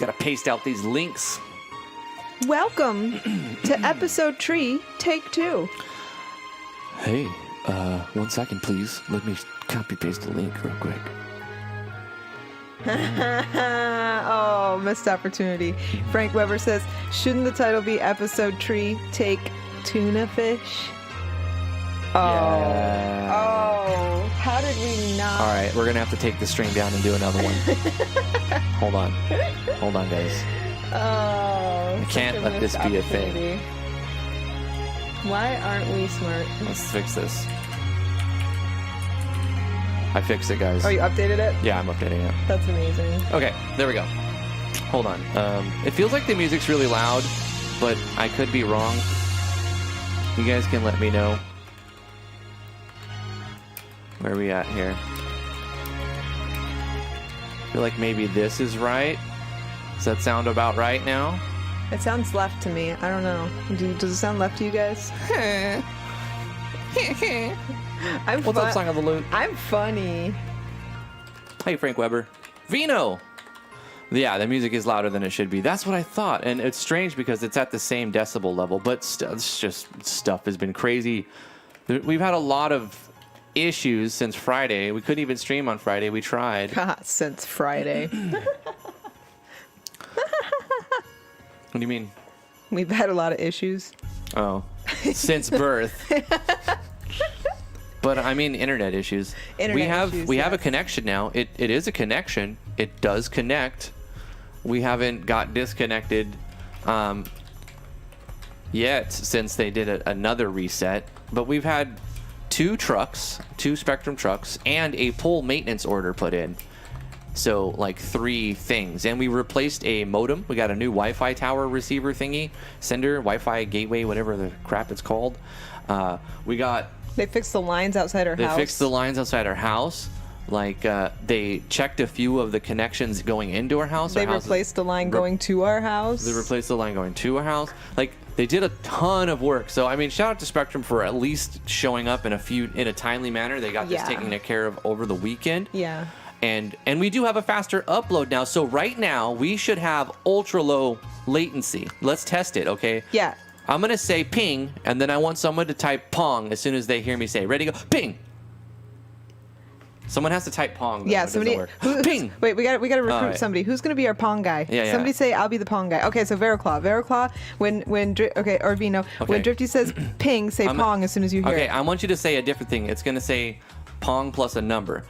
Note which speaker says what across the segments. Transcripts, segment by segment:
Speaker 1: Gotta paste out these links.
Speaker 2: Welcome to episode 3, take 2.
Speaker 1: Hey, 1 second, please. Let me copy paste the link real quick.
Speaker 2: Oh, missed opportunity. Frank Weber says, shouldn't the title be episode 3, take tunafish? Oh,
Speaker 1: Yeah.
Speaker 2: oh, how did we not?
Speaker 1: All right, we're gonna have to take the string down and do another one. Hold on, guys.
Speaker 2: Oh,
Speaker 1: I can't let this be a thing.
Speaker 2: Why aren't we smart?
Speaker 1: Let's fix this. I fixed it, guys.
Speaker 2: Oh, you updated it?
Speaker 1: Yeah, I'm updating it.
Speaker 2: That's amazing.
Speaker 1: Okay, there we go. Hold on. It feels like the music's really loud, but I could be wrong. You guys can let me know. Where are we at here? I feel like maybe this is right. Does that sound about right now?
Speaker 2: It sounds left to me. I don't know. Does it sound left to you guys?
Speaker 1: What's up, Song of the Loot?
Speaker 2: I'm funny.
Speaker 1: Hey, Frank Weber. Vino! Yeah, the music is louder than it should be. That's what I thought. And it's strange because it's at the same decibel level, but it's just stuff has been crazy. We've had a lot of issues since Friday. We couldn't even stream on Friday. We tried.
Speaker 2: Since Friday.
Speaker 1: What do you mean?
Speaker 2: We've had a lot of issues.
Speaker 1: Oh, since birth. But I mean, internet issues. We have a connection now. It is a connection. It does connect. We haven't got disconnected yet since they did another reset. But we've had two Spectrum trucks, and a pole maintenance order put in. So, like 3 things. And we replaced a modem. We got a new Wi-Fi tower receiver thingy. Sender, Wi-Fi gateway, whatever the crap it's called.
Speaker 2: They fixed the lines outside our house.
Speaker 1: They fixed the lines outside our house. Like, they checked a few of the connections going into our house.
Speaker 2: They replaced the line going to our house.
Speaker 1: They replaced the line going to our house. Like, they did a ton of work. So, I mean, shout out to Spectrum for at least showing up in a timely manner. They got this taken care of over the weekend.
Speaker 2: Yeah.
Speaker 1: And we do have a faster upload now. So right now, we should have ultra low latency. Let's test it, okay?
Speaker 2: Yeah.
Speaker 1: I'm going to say ping, and then I want someone to type pong as soon as they hear me say, ready, go, ping. Someone has to type pong. Though.
Speaker 2: Yeah, somebody.
Speaker 1: Ping.
Speaker 2: Wait, we got to recruit somebody. Who's going to be our pong guy?
Speaker 1: Yeah.
Speaker 2: Somebody say I'll be the pong guy. Okay, so Veraclaw. When or Vino.
Speaker 1: Okay.
Speaker 2: When Drifty says ping, say pong as soon as you hear it.
Speaker 1: Okay, I want you to say a different thing. It's going to say pong plus a number.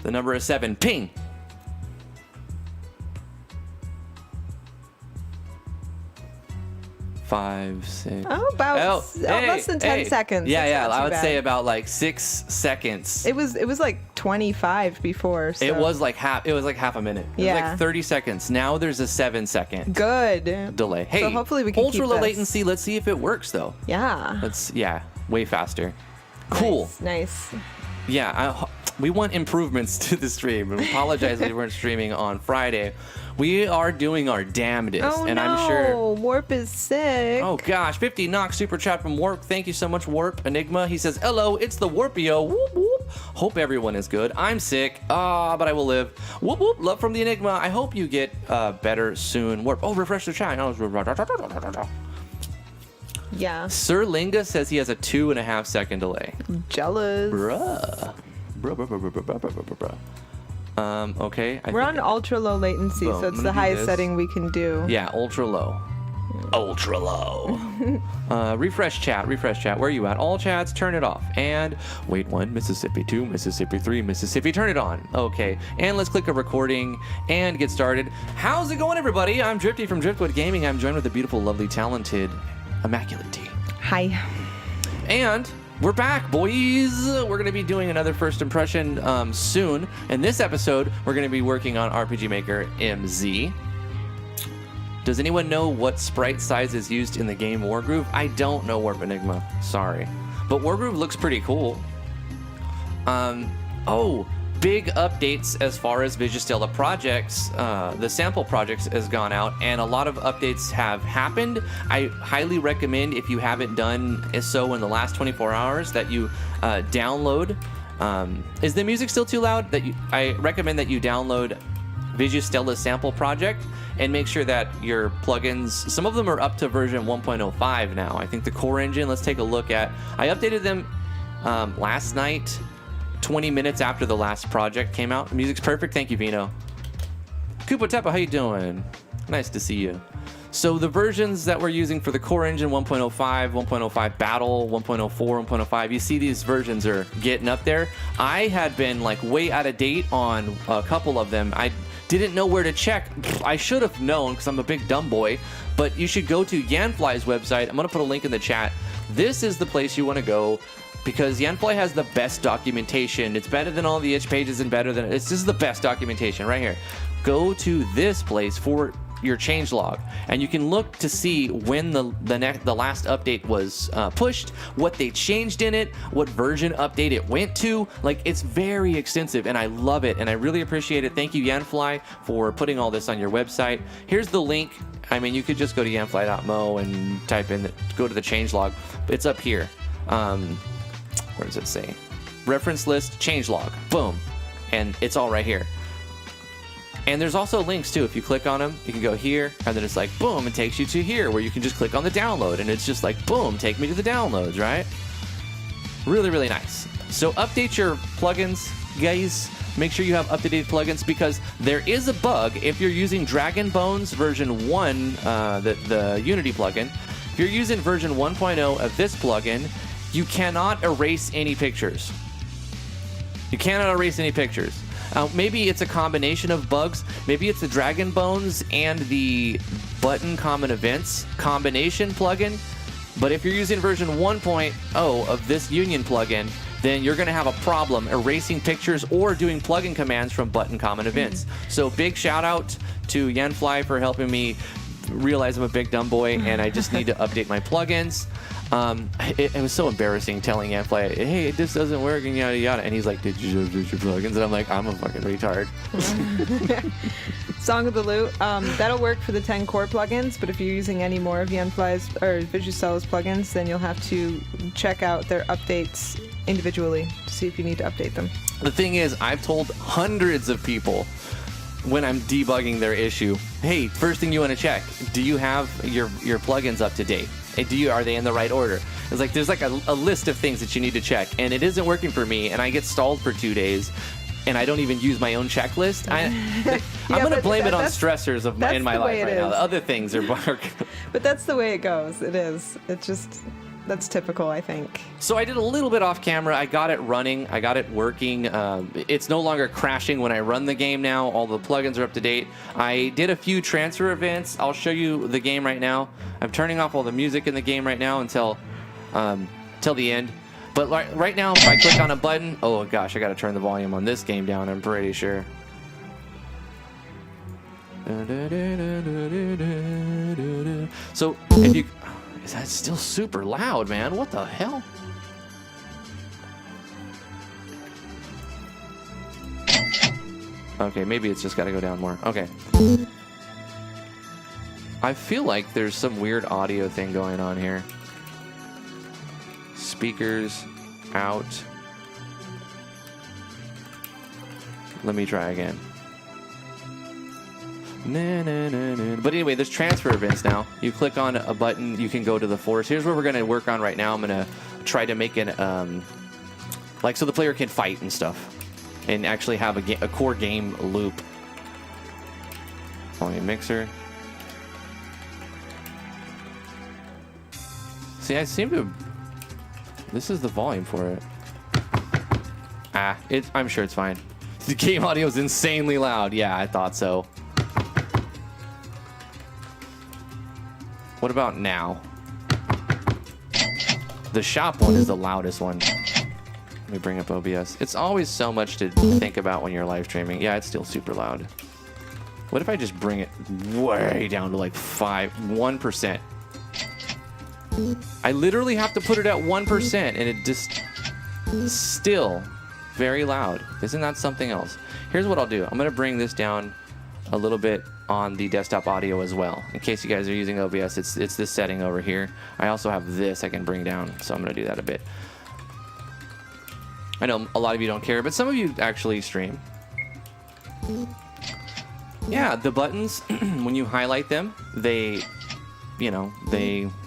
Speaker 1: The number is 7. Ping. 5, 6.
Speaker 2: Oh, less than 10 seconds.
Speaker 1: Yeah. I would say about like 6 seconds.
Speaker 2: It was like 25 before. So.
Speaker 1: It was like half a minute. It was like 30 seconds. Now there's a 7-second.
Speaker 2: Good
Speaker 1: Delay. Hey,
Speaker 2: so hopefully we can
Speaker 1: ultra low latency. Let's see if it works though.
Speaker 2: Yeah.
Speaker 1: Way faster. Cool.
Speaker 2: Nice.
Speaker 1: Yeah, we want improvements to the stream. We apologize that we weren't streaming on Friday. We are doing our damnedest.
Speaker 2: Oh,
Speaker 1: and
Speaker 2: no.
Speaker 1: I'm sure
Speaker 2: Warp is sick.
Speaker 1: Oh gosh, 50 Knox super chat from Warp. Thank you so much, Warp. Enigma. He says, hello, it's the Warpio. Whoop whoop. Hope everyone is good. I'm sick. But I will live. Whoop whoop. Love from the Enigma. I hope you get better soon. Warp. Oh, refresh the chat.
Speaker 2: Yeah.
Speaker 1: Sir Linga says he has a 2.5 second delay.
Speaker 2: Jealous.
Speaker 1: Bruh. Okay.
Speaker 2: We're on ultra low latency, so it's the highest setting we can do.
Speaker 1: Yeah, ultra low. Ultra low. Refresh chat. Where are you at? All chats, turn it off. And wait 1, Mississippi 2, Mississippi 3, Mississippi, turn it on. Okay. And let's click a recording and get started. How's it going, everybody? I'm Drifty from Driftwood Gaming. I'm joined with the beautiful, lovely, talented, immaculate T.
Speaker 2: Hi.
Speaker 1: And we're back, boys. We're going to be doing another first impression soon. In this episode, we're going to be working on RPG Maker MZ. Does anyone know what sprite size is used in the game Wargroove? I don't know Warp Enigma. Sorry. But Wargroove looks pretty cool. Big updates as far as Vigistella projects. The sample projects has gone out, and a lot of updates have happened. I highly recommend, if you haven't done so in the last 24 hours, that you download. Is the music still too loud? I recommend that you download Vigistella sample project and make sure that your plugins, some of them are up to version 1.05 now. I think the core engine, let's take a look at. I updated them last night, 20 minutes after the last project came out. The music's perfect. Thank you, Vino. Koopa Teppa, how you doing? Nice to see you. So the versions that we're using for the core engine, 1.05, 1.05 Battle, 1.04, 1.05, you see these versions are getting up there. I had been like way out of date on a couple of them. I didn't know where to check. I should have known because I'm a big dumb boy, but you should go to Yanfly's website. I'm going to put a link in the chat. This is the place you want to go because Yanfly has the best documentation. It's better than all the itch pages and better than, this is the best documentation right here. Go to this place for your changelog, and you can look to see when the last update was pushed, what they changed in it, what version update it went to. Like, it's very extensive, and I love it, and I really appreciate it. Thank you, Yanfly, for putting all this on your website. Here's the link. I mean, you could just go to yanfly.mo and type in, go to the changelog. It's up here. Where does it say? Reference list, changelog. Boom. And it's all right here. And there's also links too. If you click on them, you can go here, and then it's like, boom, it takes you to here, where you can just click on the download, and it's just like, boom, take me to the downloads, right? Really, really nice. So update your plugins, guys. Make sure you have up-to-date plugins, because there is a bug if you're using Dragon Bones version 1, the Unity plugin. If you're using version 1.0 of this plugin, you cannot erase any pictures. You cannot erase any pictures. Maybe it's a combination of bugs. Maybe it's the Dragon Bones and the Button Common Events combination plugin. But if you're using version 1.0 of this Union plugin, then you're going to have a problem erasing pictures or doing plugin commands from Button Common Events. So big shout out to Yanfly for helping me realize I'm a big dumb boy and I just need to update my plugins. It was so embarrassing telling Yanfly, hey, this doesn't work and yada yada, and he's like, did you update your plugins? And I'm like, I'm a fucking retard.
Speaker 2: Song of the Loot, that'll work for the 10 core plugins, but if you're using any more of Yanfly's or Vigistella's plugins, then you'll have to check out their updates individually to see if you need to update them.
Speaker 1: The thing is, I've told hundreds of people when I'm debugging their issue, hey, first thing you want to check, do you have your plugins up to date? Are they in the right order? It's like there's like a list of things that you need to check, and it isn't working for me, and I get stalled for 2 days, and I don't even use my own checklist. I'm going to blame it on stressors in my life right now. The other things are bark.
Speaker 2: But that's the way it goes. It is. It's just, that's typical, I think.
Speaker 1: So I did a little bit off camera. I got it running. I got it working. It's no longer crashing when I run the game now. All the plugins are up to date. I did a few transfer events. I'll show you the game right now. I'm turning off all the music in the game right now until the end. But right now, if I click on a button, oh gosh, I got to turn the volume on this game down, I'm pretty sure. So if you, is that still super loud, man? What the hell? Okay, maybe it's just got to go down more. Okay. I feel like there's some weird audio thing going on here. Speakers out. Let me try again. But anyway, there's transfer events now. You click on a button, you can go to the forest. Here's what we're going to work on right now. I'm going to try to make it like so the player can fight and stuff and actually have a core game loop. Volume mixer. See, I seem to... This is the volume for it. I'm sure it's fine. The game audio is insanely loud. Yeah, I thought so. What about now? The shop one is the loudest one. Let me bring up OBS. It's always so much to think about when you're live streaming. Yeah, it's still super loud. What if I just bring it way down to like 1%? I literally have to put it at 1%, and it just still very loud. Isn't that something else? Here's what I'll do. I'm going to bring this down a little bit on the desktop audio as well. In case you guys are using OBS, it's this setting over here. I also have this I can bring down, so I'm going to do that a bit. I know a lot of you don't care, but some of you actually stream. Yeah, the buttons, when you highlight them, they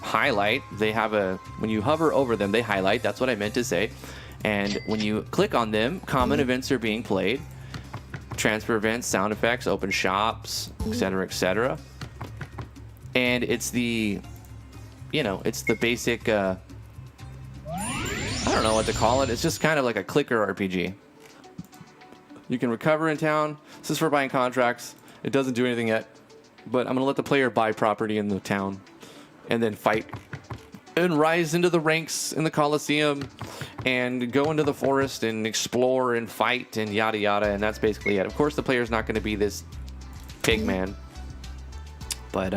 Speaker 1: highlight. They have when you hover over them, they highlight. That's what I meant to say. And when you click on them, common events are being played. Transfer events, sound effects, open shops, etc., etc. And it's the basic, I don't know what to call it. It's just kind of like a clicker RPG. You can recover in town. This is for buying contracts. It doesn't do anything yet, but I'm going to let the player buy property in the town and then fight and rise into the ranks in the Coliseum and go into the forest and explore and fight and yada yada, and that's basically it. Of course, the player's not going to be this pig man, but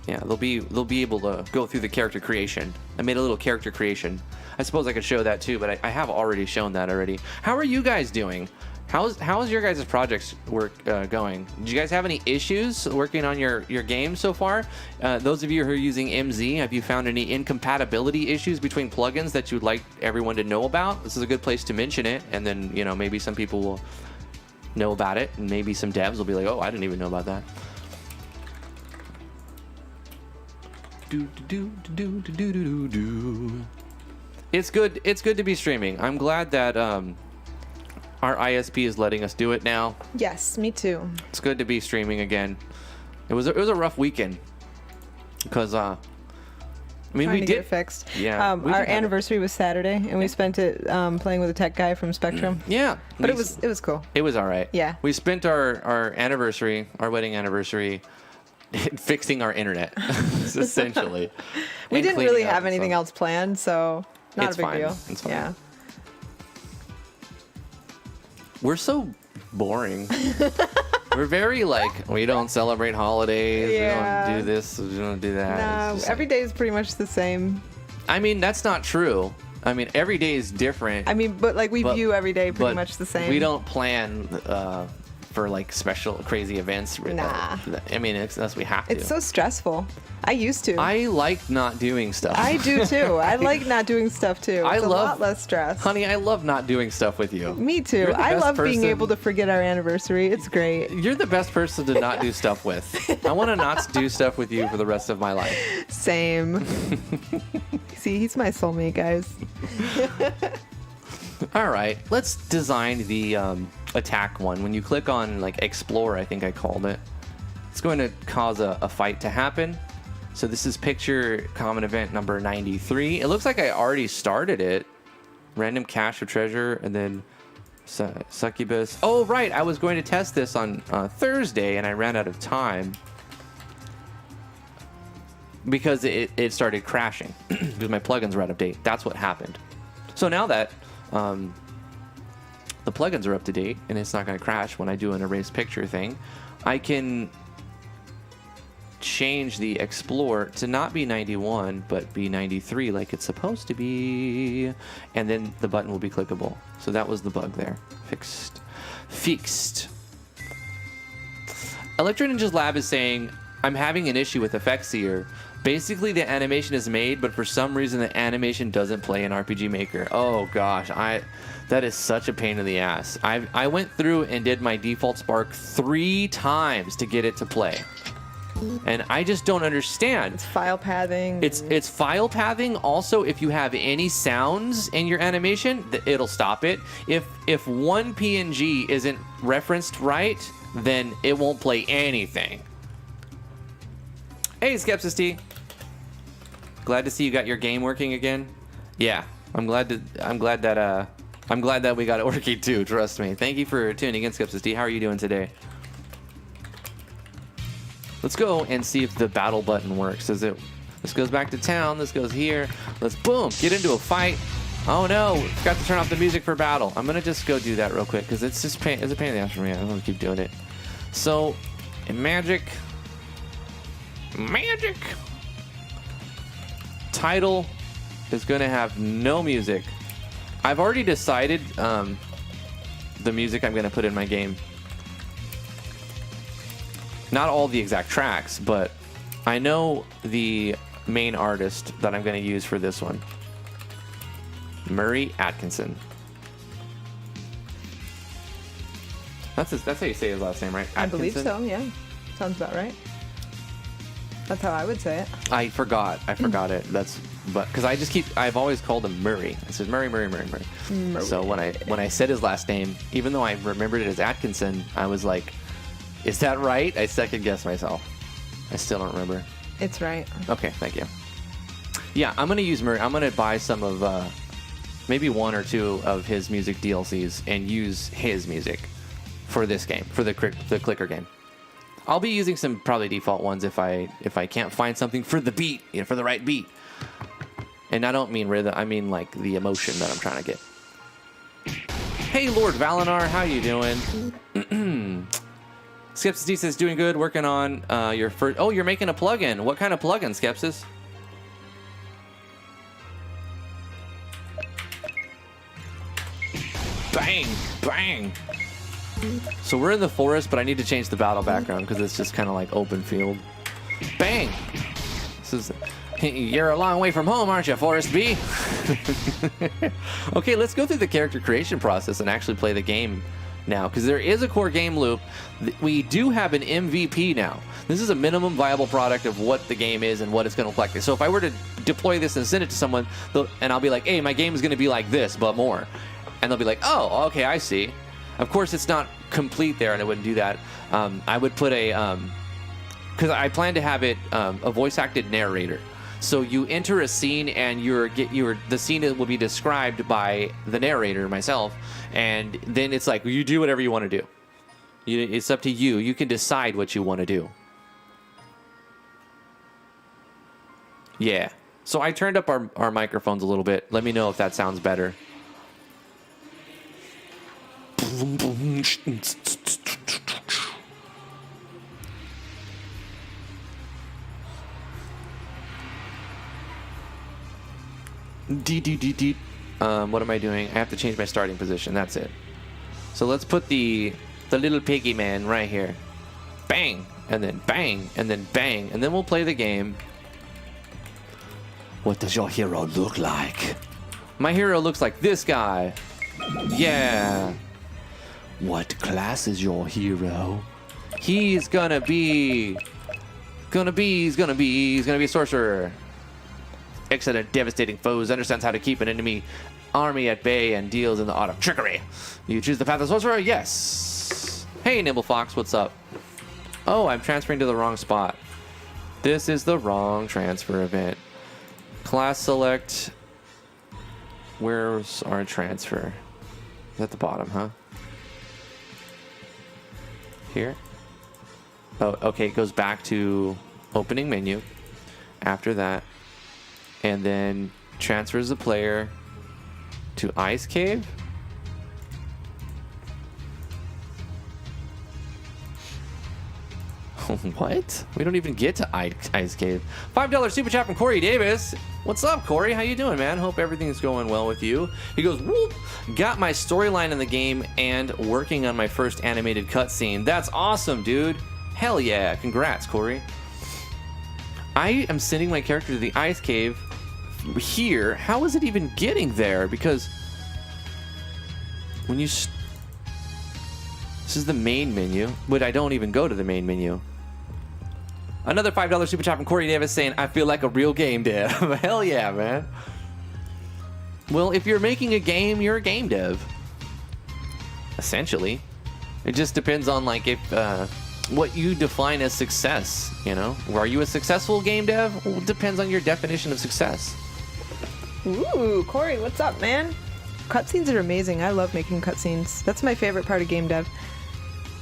Speaker 1: yeah, they'll be able to go through the character creation. I made a little character creation. I suppose I could show that too, but I have already shown that already. How are you guys doing? How's your guys' projects work going? Did you guys have any issues working on your game so far? Those of you who are using MZ, have you found any incompatibility issues between plugins that you'd like everyone to know about? This is a good place to mention it, and then maybe some people will know about it, and maybe some devs will be like, "Oh, I didn't even know about that." It's good to be streaming. I'm glad that our ISP is letting us do it now.
Speaker 2: Yes, me too.
Speaker 1: It's good to be streaming again. It was a rough weekend because we
Speaker 2: Get it
Speaker 1: did
Speaker 2: fixed.
Speaker 1: Yeah,
Speaker 2: our anniversary was Saturday, and we spent it playing with a tech guy from Spectrum.
Speaker 1: Yeah,
Speaker 2: but it was cool.
Speaker 1: It was all right.
Speaker 2: Yeah,
Speaker 1: we spent our anniversary, our wedding anniversary, fixing our internet, essentially.
Speaker 2: We didn't really have anything else planned, so not a big deal.
Speaker 1: It's fine.
Speaker 2: Yeah.
Speaker 1: We're so boring. We're very we don't celebrate holidays.
Speaker 2: Yeah.
Speaker 1: We don't do this. We don't do that.
Speaker 2: No, every day is pretty much the same.
Speaker 1: I mean, that's not true. I mean, every day is different.
Speaker 2: I mean, but we view every day pretty much the same.
Speaker 1: We don't plan for special crazy events.
Speaker 2: Nah.
Speaker 1: I mean, unless we have to.
Speaker 2: It's so stressful. I used to.
Speaker 1: I like not doing stuff.
Speaker 2: I do too. I like not doing stuff too. It's a lot less stress.
Speaker 1: Honey, I love not doing stuff with you.
Speaker 2: Me too. I love being able to forget our anniversary. It's great.
Speaker 1: You're the best person to not do stuff with. I want to not do stuff with you for the rest of my life.
Speaker 2: Same. See, he's my soulmate, guys.
Speaker 1: All right, let's design the attack one. When you click on explore, I think I called it, it's going to cause a fight to happen. So this is picture common event number 93. It looks like I already started it. Random cache of treasure, and then succubus. Oh, right, I was going to test this on Thursday, and I ran out of time because it started crashing because my plugins were out of date. That's what happened. So now that the plugins are up to date and it's not going to crash when I do an erase picture thing, I can change the explore to not be 91 but be 93 like it's supposed to be, and then the button will be clickable. So that was the bug there. Fixed. Electro Ninja's Lab is saying, I'm having an issue with effects here. Basically, the animation is made, but for some reason, the animation doesn't play in RPG Maker. Oh gosh, that is such a pain in the ass. I went through and did my default spark 3 times to get it to play, and I just don't understand.
Speaker 2: It's file pathing.
Speaker 1: It's file pathing. Also, if you have any sounds in your animation, it'll stop it. If one PNG isn't referenced right, then it won't play anything. Hey, Skepsis T. Glad to see you got your game working again. Yeah, I'm glad that we got it working too. Trust me. Thank you for tuning in, Skepsis T. How are you doing today? Let's go and see if the battle button works. This goes back to town. This goes here. Let's boom get into a fight. Oh no, forgot to turn off the music for battle. I'm gonna just go do that real quick because it's a pain in the ass for me. I don't want to keep doing it. So, in Magic. Title is going to have no music. I've already decided the music I'm going to put in my game. Not all the exact tracks, but I know the main artist that I'm going to use for this one. Murray Atkinson. That's how you say his last name, right?
Speaker 2: I believe
Speaker 1: Atkinson?
Speaker 2: so, yeah. Sounds about right. That's how I would say it.
Speaker 1: I forgot it. Because I've always called him Murray. I said Murray.
Speaker 2: Murray.
Speaker 1: So when I said his last name, even though I remembered it as Atkinson, I was like, is that right? I second guessed myself. I still don't remember.
Speaker 2: It's right.
Speaker 1: Okay, thank you. Yeah, I'm gonna use Murray. I'm gonna buy some of maybe one or two of his music DLCs and use his music for this game, for the clicker game. I'll be using some probably default ones if I can't find something for the beat, for the right beat. And I don't mean rhythm, I mean like the emotion that I'm trying to get. Hey, Lord Valinar, how you doing? Skepsis says doing good, working on your first. Oh, you're making a plugin. What kind of plugin, Skepsis? Bang, bang. So we're in the forest, but I need to change the battle background because it's just kind of like open field. Bang! This is. You're a long way from home, aren't you, Forest B? Okay, let's go through the character creation process and actually play the game now, because there is a core game loop. We do have an MVP now. This is a minimum viable product of what the game is and what it's going to look like. So if I were to deploy this and send it to someone, and I'll be like, hey, my game is going to be like this, but more. And they'll be like, oh, okay, I see. Of course, it's not complete there, and I wouldn't do that. I would put because I plan to have it a voice-acted narrator. So you enter a scene, and the scene will be described by the narrator, myself, and then it's like you do whatever you want to do. It's up to you. You can decide what you want to do. Yeah. So I turned up our microphones a little bit. Let me know if that sounds better. What am I doing? I have to change my starting position. That's it. So let's put the little piggy man right here. Bang, and then bang, and then bang, and then we'll play the game. What does your hero look like? My hero looks like this guy. Yeah. What class is your hero? He's gonna be a sorcerer. Excellent, devastating foes, understands how to keep an enemy army at bay and deals in the art of trickery. You choose the path of sorcerer? Yes. Hey, Nimble Fox, what's up? Oh, I'm transferring to the wrong spot. This is the wrong transfer event. Class select. Where's our transfer? Is at the bottom, huh? Here? Oh, okay, it goes back to opening menu after that, and then transfers the player to Ice Cave. What? We don't even get to Ice Cave. $5 super chat from Corey Davis. What's up, Corey? How you doing, man? Hope everything's going well with you. He goes, whoop, got my storyline in the game and working on my first animated cutscene. That's awesome, dude. Hell yeah. Congrats, Corey. I am sending my character to the Ice Cave here. How is it even getting there? Because when you... This is the main menu, but I don't even go to the main menu. Another $5 super chat from Corey Davis saying, I feel like a real game dev. Hell yeah, man. Well, if you're making a game, you're a game dev. Essentially. It just depends on, like, if what you define as success, you know? Are you a successful game dev? Well, it depends on your definition of success.
Speaker 2: Ooh, Corey, what's up, man? Cutscenes are amazing. I love making cutscenes. That's my favorite part of game dev.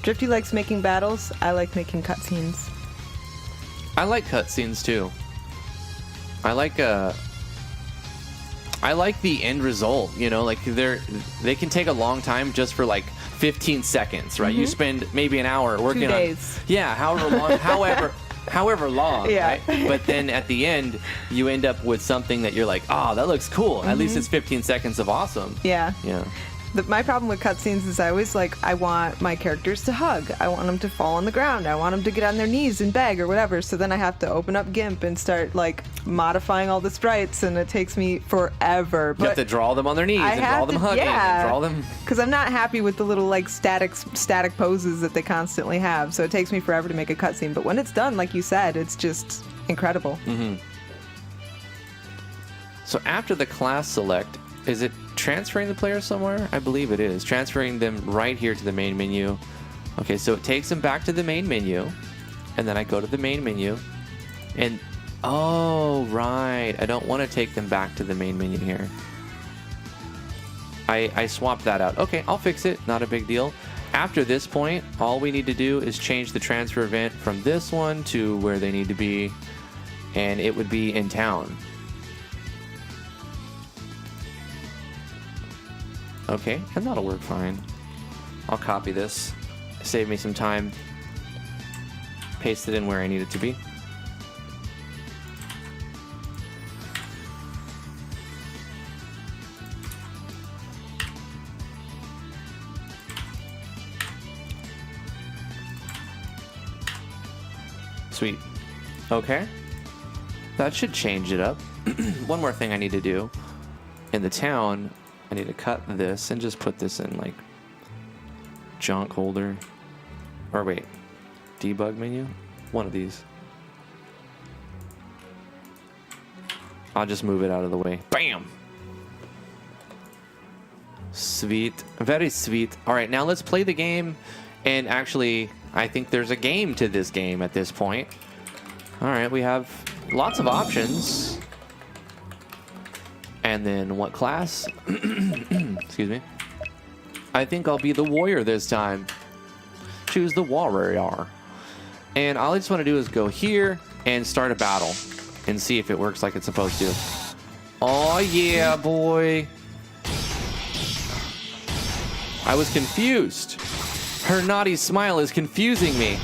Speaker 2: Drifty likes making battles. I like making cutscenes.
Speaker 1: I like cutscenes too. I like the end result, you know, like they can take a long time just for like 15 seconds, right? Mm-hmm. You spend maybe an hour working
Speaker 2: 2 days.
Speaker 1: on however long however long,
Speaker 2: yeah.
Speaker 1: Right? But then at the end you end up with something that you're like, oh, that looks cool. Mm-hmm. At least it's 15 seconds of awesome.
Speaker 2: Yeah.
Speaker 1: Yeah.
Speaker 2: My problem with cutscenes is I always I want my characters to hug. I want them to fall on the ground. I want them to get on their knees and beg or whatever. So then I have to open up GIMP and start modifying all the sprites, and it takes me forever.
Speaker 1: You have to draw them on their knees and draw them hugging and draw them.
Speaker 2: Because I'm not happy with the little static poses that they constantly have. So it takes me forever to make a cutscene. But when it's done, like you said, it's just incredible.
Speaker 1: Mm-hmm. So after the class select, is it transferring the player somewhere? I believe it is. Transferring them right here to the main menu. Okay, so it takes them back to the main menu, and then I go to the main menu, and oh, right. I don't want to take them back to the main menu here. I swapped that out. Okay, I'll fix it. Not a big deal. After this point, all we need to do is change the transfer event from this one to where they need to be, and it would be in town. Okay, and that'll work fine. I'll copy this, save me some time, paste it in where I need it to be. Sweet. Okay. That should change it up. One more thing I need to do. In the town, I need to cut this and just put this in junk holder. Or wait, debug menu? One of these. I'll just move it out of the way. Bam! Sweet. Very sweet. All right, now let's play the game. And actually, I think there's a game to this game at this point. All right, we have lots of options. And then what class? Excuse me. I think I'll be the warrior this time. Choose the warrior. And all I just want to do is go here and start a battle and see if it works like it's supposed to. Oh yeah, boy. I was confused. Her naughty smile is confusing me.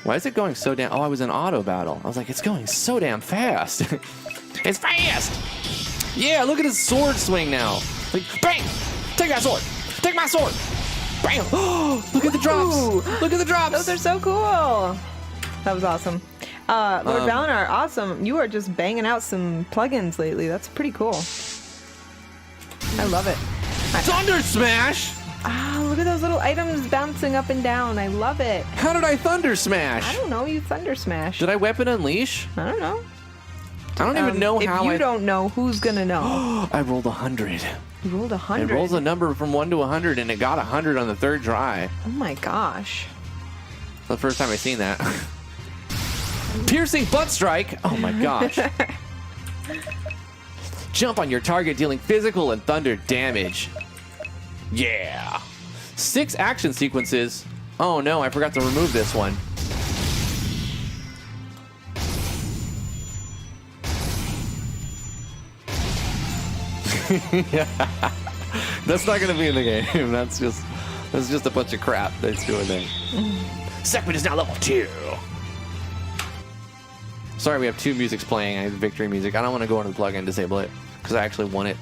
Speaker 1: Why is it going so damn... Oh, I was in auto battle. I was like, it's going so damn fast. It's fast! Yeah, look at his sword swing now. Bang! Take that sword! Take my sword! Bam! Look at the drops! Look at the drops!
Speaker 2: Those are so cool! That was awesome. Lord Valinar, awesome. You are just banging out some plugins lately. That's pretty cool. I love it.
Speaker 1: Thunder Smash!
Speaker 2: Ah, look at those little items bouncing up and down. I love it.
Speaker 1: How did I Thunder Smash?
Speaker 2: I don't know. You Thunder Smash.
Speaker 1: Did I Weapon Unleash?
Speaker 2: I don't know.
Speaker 1: I don't even know how
Speaker 2: If you don't know, who's gonna know?
Speaker 1: I rolled 100.
Speaker 2: You rolled 100?
Speaker 1: It rolls a number from 1 to 100, and it got 100 on the third try.
Speaker 2: Oh my gosh.
Speaker 1: The first time I've seen that. Piercing butt strike! Oh my gosh. Jump on your target, dealing physical and thunder damage. Yeah. 6 action sequences. Oh no, I forgot to remove this one. Yeah. That's not gonna be in the game. That's just a bunch of crap that's doing there. Segment is now level 2. Sorry, we have 2 musics playing. I have victory music. I don't want to go into the plugin and disable it because I actually want it.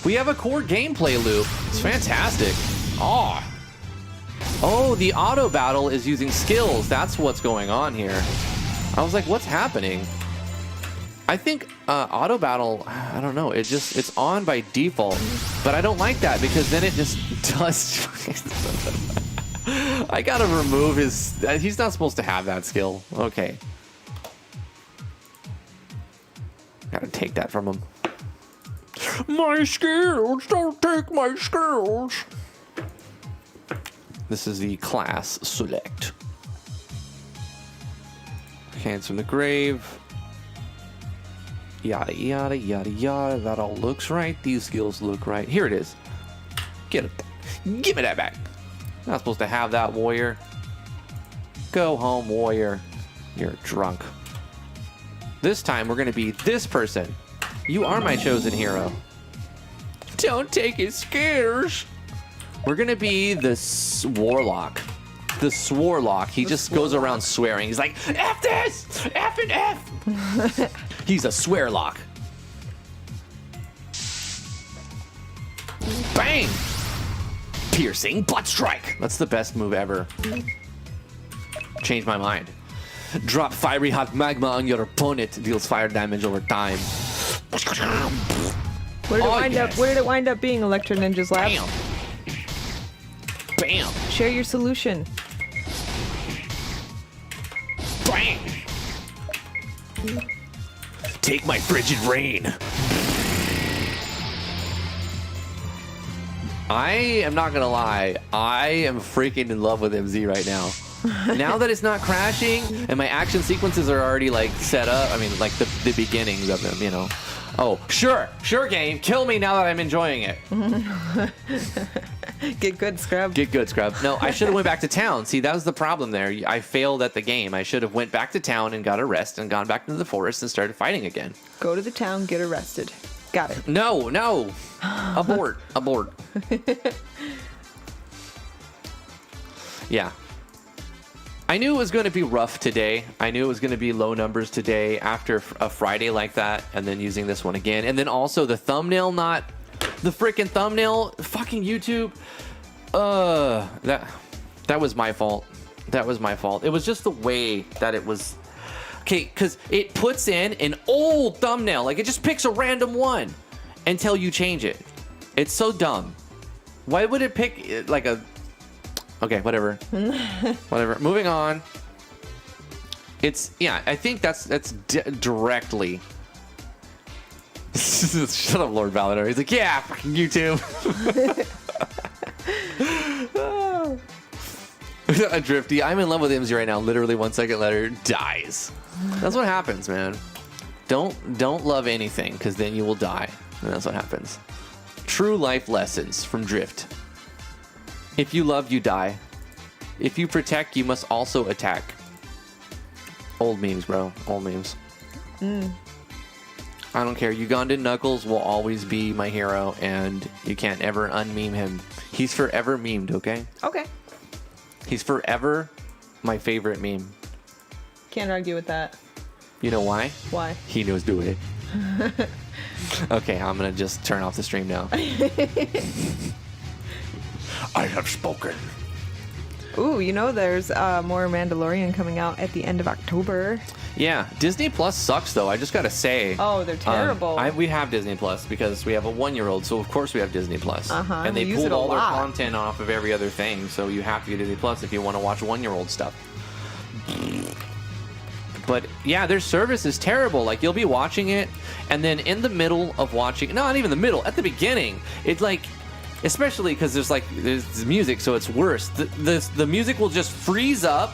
Speaker 1: We have a core gameplay loop. It's fantastic. Oh, the auto battle is using skills. That's what's going on here. I was like, what's happening? I think auto battle, I don't know, it's on by default, but I don't like that because then it just does. I gotta remove his, he's not supposed to have that skill. Okay. Gotta take that from him. My skills, don't take my skills. This is the class select. Hands from the grave. Yada, yada, yada, yada. That all looks right. These skills look right. Here it is. Get it. Give me that back. Not supposed to have that, warrior. Go home, warrior. You're drunk. This time, we're going to be this person. You are my chosen hero. Don't take his scares. We're going to be the warlock. The Swarlock. He just goes around swearing. He's like, F this! F and F! He's a swearlock. Bang! Piercing butt strike. That's the best move ever. Change my mind. Drop fiery hot magma on your opponent. Deals fire damage over time.
Speaker 2: Where did it wind up being, Electro Ninja's Lab?
Speaker 1: Bam. Bam.
Speaker 2: Share your solution.
Speaker 1: Bang. Take my frigid rain. I am not gonna lie. I am freaking in love with MZ right now. Now that it's not crashing and my action sequences are already like set up. I mean, like the beginnings of them, you know. Oh, sure, game. Kill me now that I'm enjoying it.
Speaker 2: Get good, Scrub.
Speaker 1: Get good, Scrub. No, I should have went back to town. See, that was the problem there. I failed at the game. I should have went back to town and got a rest and gone back into the forest and started fighting again.
Speaker 2: Go to the town, get arrested. Got it.
Speaker 1: No. Abort. Yeah. I knew it was going to be rough today. I knew it was going to be low numbers today after a Friday like that, and then using this one again. And then also the thumbnail, not the freaking thumbnail. Fucking YouTube. That was my fault. That was my fault. It was just the way that it was. Okay, because it puts in an old thumbnail. Like, it just picks a random one until you change it. It's so dumb. Why would it pick, like, a... Okay, whatever. Whatever. Moving on. It's... Yeah, I think that's directly... Shut up, Lord Valador. He's like, yeah, fucking YouTube. A Drifty. I'm in love with MZ right now. Literally 1 second later, dies. That's what happens, man. Don't love anything, because then you will die. And that's what happens. True life lessons from Drift. If you love, you die. If you protect, you must also attack. Old memes, bro. Old memes. I don't care. Ugandan Knuckles will always be my hero, and you can't ever unmeme him. He's forever memed, okay?
Speaker 2: Okay.
Speaker 1: He's forever my favorite meme.
Speaker 2: Can't argue with that.
Speaker 1: You know why?
Speaker 2: Why?
Speaker 1: He knows do it. Okay, I'm gonna just turn off the stream now. I have spoken.
Speaker 2: Ooh, you know there's more Mandalorian coming out at the end of October.
Speaker 1: Yeah, Disney Plus sucks though. I just gotta say.
Speaker 2: Oh, they're terrible.
Speaker 1: We have Disney Plus because we have a 1-year-old, so of course we have Disney Plus. And they
Speaker 2: we use
Speaker 1: pulled
Speaker 2: it a
Speaker 1: all their
Speaker 2: lot.
Speaker 1: content off of every other thing, so you have to get Disney Plus if you want to watch 1-year-old stuff. But yeah, their service is terrible. Like, you'll be watching it, and then in the middle of watching, no, not even the middle, at the beginning, it's like, especially because there's music, so it's worse. The music will just freeze up,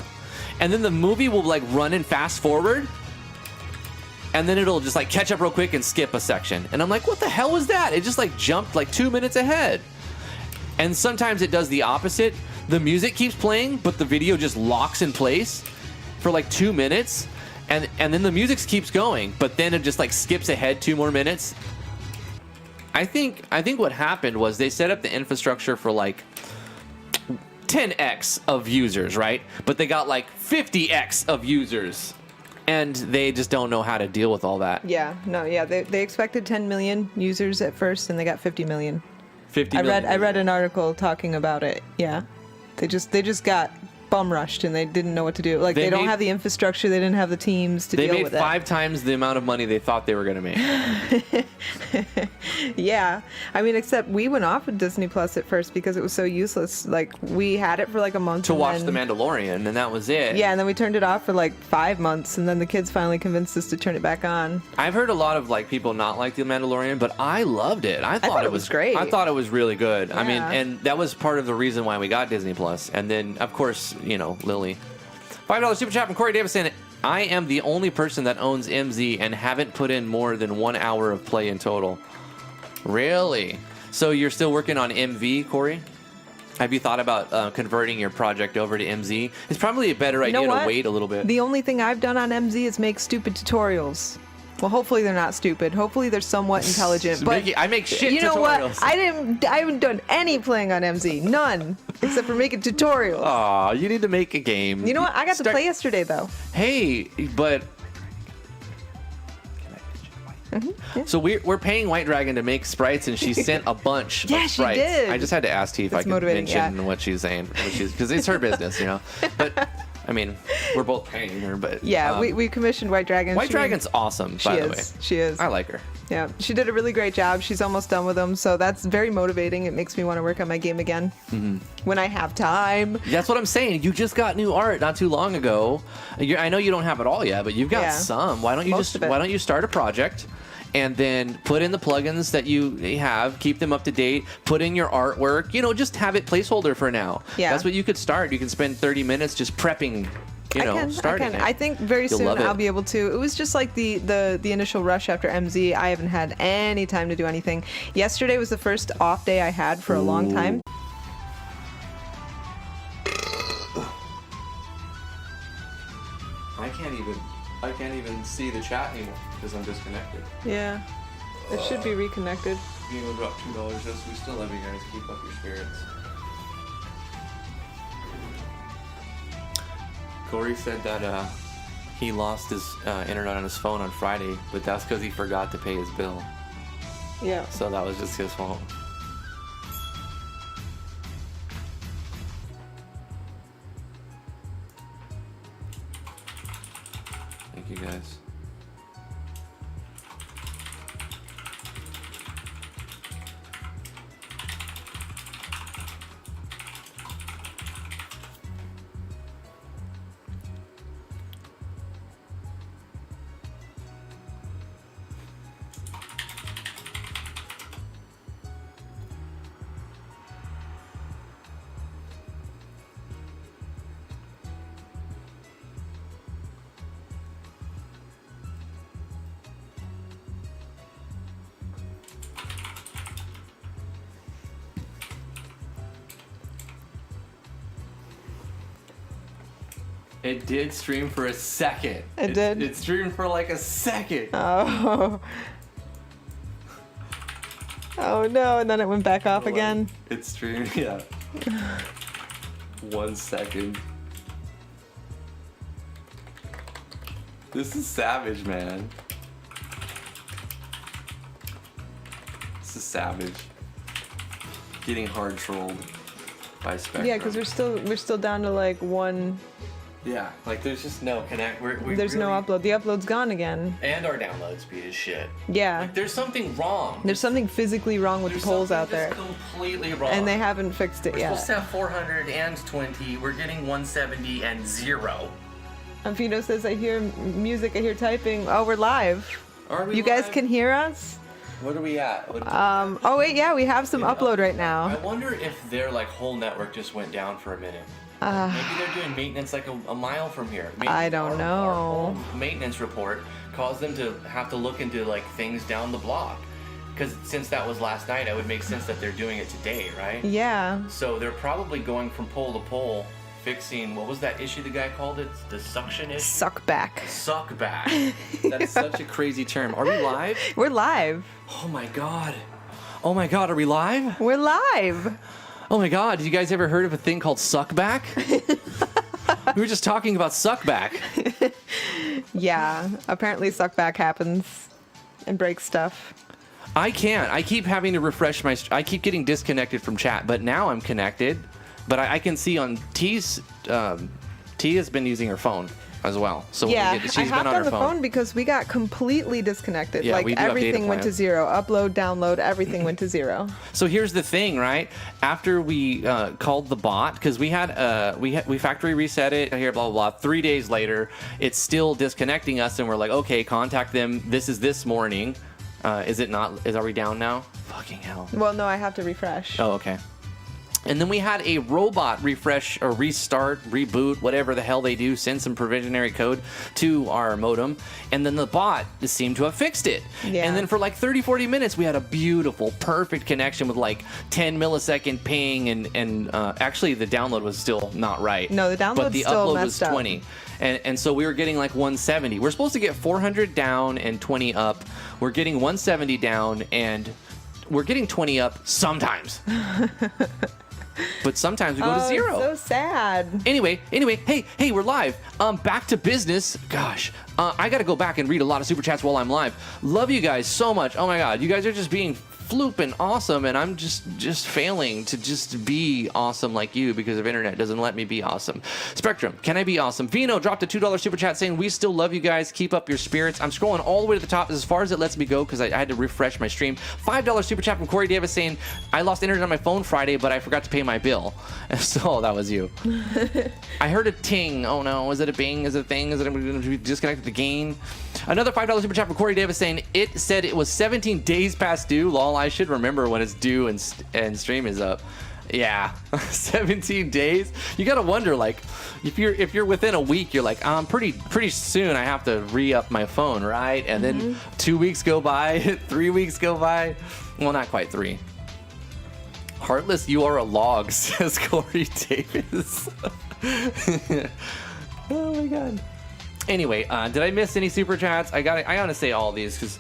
Speaker 1: and then the movie will like run and fast forward, and then it'll just like catch up real quick and skip a section. And I'm like, what the hell was that? It just like jumped like 2 minutes ahead. And sometimes it does the opposite. The music keeps playing, but the video just locks in place for like 2 minutes. And then the music keeps going, but then it just like skips ahead 2 more minutes. I think what happened was they set up the infrastructure for like 10x of users, right? But they got like 50x of users, and they just don't know how to deal with all that.
Speaker 2: Yeah, no, yeah, they expected 10 million users at first, and they got 50 million.
Speaker 1: 50 million.
Speaker 2: I read an article talking about it. Yeah, they just got bum rushed, and they didn't know what to do. Like, they don't have the infrastructure, they didn't have the teams to deal with it.
Speaker 1: They made 5 times the amount of money they thought they were going to make.
Speaker 2: Yeah, I mean, except we went off of Disney Plus at first because it was so useless. Like, we had it for like a month
Speaker 1: to watch The Mandalorian, and that was it.
Speaker 2: Yeah, and then we turned it off for like 5 months, and then the kids finally convinced us to turn it back on.
Speaker 1: I've heard a lot of like people not like The Mandalorian, but I loved it. I thought it was
Speaker 2: great.
Speaker 1: I thought it was really good.
Speaker 2: Yeah.
Speaker 1: I mean, and that was part of the reason why we got Disney Plus. And then, of course, you know, Lily. $5 super chat from Corey Davison. I am the only person that owns MZ and haven't put in more than 1 hour of play in total. Really? So you're still working on MV, Corey? Have you thought about converting your project over to MZ? It's probably a better idea to wait a little bit.
Speaker 2: The only thing I've done on MZ is make stupid tutorials. Well, hopefully they're not stupid. Hopefully they're somewhat intelligent. But
Speaker 1: I make shit
Speaker 2: you know
Speaker 1: tutorials.
Speaker 2: what? I haven't done any playing on MZ. None. Except for making tutorials.
Speaker 1: Aw, you need to make a game.
Speaker 2: You know what? I got to play yesterday, though.
Speaker 1: Hey, but...
Speaker 2: Yeah.
Speaker 1: So we're paying White Dragon to make sprites, and she sent a bunch
Speaker 2: Yeah,
Speaker 1: of
Speaker 2: she
Speaker 1: sprites.
Speaker 2: did.
Speaker 1: I just had to ask T if I
Speaker 2: That's
Speaker 1: could
Speaker 2: motivating,
Speaker 1: mention what she's saying, because it's her business, you know. But I mean, we're both paying her, but
Speaker 2: Yeah, we commissioned White Dragon.
Speaker 1: White Dragon's awesome, by the way.
Speaker 2: She is.
Speaker 1: I like her.
Speaker 2: Yeah, she did a really great job. She's almost done with them, so that's very motivating. It makes me want to work on my game again when I have time.
Speaker 1: That's what I'm saying. You just got new art not too long ago. I know you don't have it all yet, but you've got
Speaker 2: Yeah.
Speaker 1: some. Why don't you start a project and then put in the plugins that you have, keep them up to date, put in your artwork, just have it placeholder for now.
Speaker 2: Yeah.
Speaker 1: That's what you could start. You can spend 30 minutes just prepping, starting it.
Speaker 2: I think very
Speaker 1: You'll
Speaker 2: soon
Speaker 1: love it.
Speaker 2: I'll be able to. It was just like the initial rush after MZ. I haven't had any time to do anything. Yesterday was the first off day I had for a long time.
Speaker 1: I can't even see the chat anymore because I'm disconnected.
Speaker 2: Yeah, it should be reconnected.
Speaker 1: You know, drop $2 just. We still love you guys. Keep up your spirits. Corey said that he lost his internet on his phone on Friday, but that's because he forgot to pay his bill.
Speaker 2: Yeah.
Speaker 1: So that was just his fault. Thank you guys. It did stream for a second.
Speaker 2: It did?
Speaker 1: It streamed for like a second.
Speaker 2: Oh. Oh no, and then it went back off again.
Speaker 1: It streamed, yeah. 1 second. This is savage, man. This is savage. Getting hard trolled by Spectrum.
Speaker 2: Yeah, because we're still down to like one.
Speaker 1: Yeah, like there's just no connect.
Speaker 2: There's no upload. The upload's gone again.
Speaker 1: And our download speed is shit.
Speaker 2: Yeah.
Speaker 1: Like there's something wrong.
Speaker 2: There's something physically wrong with the polls out there.
Speaker 1: Completely wrong.
Speaker 2: And they haven't fixed it
Speaker 1: We're
Speaker 2: yet.
Speaker 1: supposed to have 420. We're getting 170 and 0.
Speaker 2: Vito says, I hear music, I hear typing. Oh, we're live.
Speaker 1: Are we
Speaker 2: You guys
Speaker 1: live?
Speaker 2: can hear us?
Speaker 1: What are we at?
Speaker 2: Oh wait, yeah, we have some upload right
Speaker 1: I
Speaker 2: now.
Speaker 1: wonder if their whole network just went down for a minute. Maybe they're doing maintenance like a mile from here. Maybe
Speaker 2: I don't know.
Speaker 1: Our home maintenance report caused them to have to look into like things down the block. Because since that was last night, it would make sense that they're doing it today, right?
Speaker 2: Yeah.
Speaker 1: So they're probably going from pole to pole, fixing, what was that issue the guy called it? The suction issue?
Speaker 2: Suck back.
Speaker 1: Suck back. That's such a crazy term. Are we live?
Speaker 2: We're live.
Speaker 1: Oh my god. Oh my god, are we live?
Speaker 2: We're live.
Speaker 1: Oh my god, did you guys ever heard of a thing called suckback? We were just talking about suckback.
Speaker 2: Yeah. Apparently suck back happens and breaks stuff.
Speaker 1: I can't. I keep having to refresh I keep getting disconnected from chat, but now I'm connected. But I can see on T's, T has been using her phone as well. So
Speaker 2: Yeah,
Speaker 1: she's
Speaker 2: I
Speaker 1: been
Speaker 2: hopped
Speaker 1: on her
Speaker 2: the phone because we got completely disconnected.
Speaker 1: Yeah,
Speaker 2: like
Speaker 1: we do have
Speaker 2: everything
Speaker 1: data
Speaker 2: went to
Speaker 1: plans.
Speaker 2: 0. Upload, download, everything went to 0.
Speaker 1: So here's the thing, right? After we called the bot, because we had we factory reset it here, blah blah blah. 3 days later, it's still disconnecting us, and we're like, okay, contact them. This is this morning. Is it not? Are we down now? Fucking hell.
Speaker 2: Well, no, I have to refresh.
Speaker 1: Oh, okay. And then we had a robot refresh or restart, reboot, whatever the hell they do, send some provisionary code to our modem. And then the bot seemed to have fixed it.
Speaker 2: Yeah.
Speaker 1: And then for like 30, 40 minutes, we had a beautiful, perfect connection with like 10 millisecond ping. And actually, the download was still not right.
Speaker 2: No, the download's
Speaker 1: But the
Speaker 2: still
Speaker 1: upload was
Speaker 2: messed up.
Speaker 1: 20. And so we were getting like 170. We're supposed to get 400 down and 20 up. We're getting 170 down and we're getting 20 up sometimes. but sometimes we go to 0.
Speaker 2: So sad.
Speaker 1: Anyway, hey, we're live. Back to business. Gosh, I got to go back and read a lot of super chats while I'm live. Love you guys so much. Oh my God, you guys are just being flooping awesome, and I'm just failing to just be awesome like you because of internet doesn't let me be awesome. Spectrum, can I be awesome? Vino dropped a $2 super chat saying we still love you guys. Keep up your spirits. I'm scrolling all the way to the top as far as it lets me go because I had to refresh my stream. $5 super chat from Corey Davis saying I lost internet on my phone Friday, but I forgot to pay my bill. So that was you. I heard a ting. Oh no, is it a bing? Is it a thing? Is it going to be disconnected the gain? Another $5 super chat from Corey Davis saying it said it was 17 days past due. Lol, I should remember when it's due and stream is up. Yeah, 17 days. You gotta wonder, like, if you're within a week, you're like, pretty soon I have to re-up my phone, right? And then 2 weeks go by, 3 weeks go by. Well, not quite 3. Heartless, you are a log, says Corey Davis. Oh my God. Anyway, did I miss any super chats? I gotta say all these because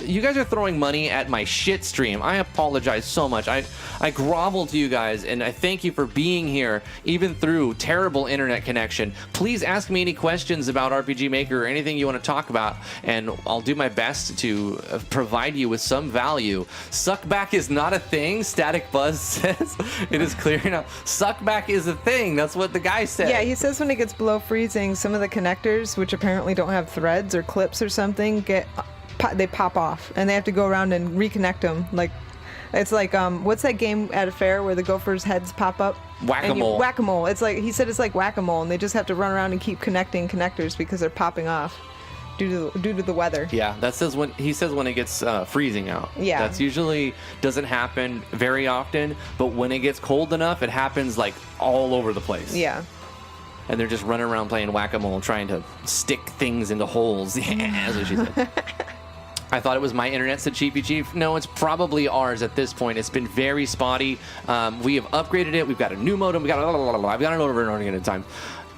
Speaker 1: you guys are throwing money at my shit stream. I apologize so much. I grovel to you guys and I thank you for being here even through terrible internet connection. Please ask me any questions about RPG Maker or anything you want to talk about and I'll do my best to provide you with some value. Suckback is not a thing, Static Buzz says. It is clear now. Suckback is a thing. That's what the guy said.
Speaker 2: Yeah, he says when it gets below freezing, some of the connectors, which apparently don't have threads or clips or something, they pop off and they have to go around and reconnect them. Like it's like what's that game at a fair where the gophers' heads pop up?
Speaker 1: Whack-a-mole.
Speaker 2: Whack-a-mole. It's like he said it's like whack-a-mole and they just have to run around and keep connecting connectors because they're popping off due to the weather.
Speaker 1: Yeah, that says when it gets freezing out.
Speaker 2: Yeah,
Speaker 1: that's usually doesn't happen very often, but when it gets cold enough, it happens like all over the place.
Speaker 2: Yeah.
Speaker 1: And they're just running around playing whack-a-mole, trying to stick things into holes. Yeah, that's what she said. I thought it was my internet, said Cheapy Chief. No, it's probably ours at this point. It's been very spotty. We have upgraded it. We've got a new modem. I've got it over and over again at a time.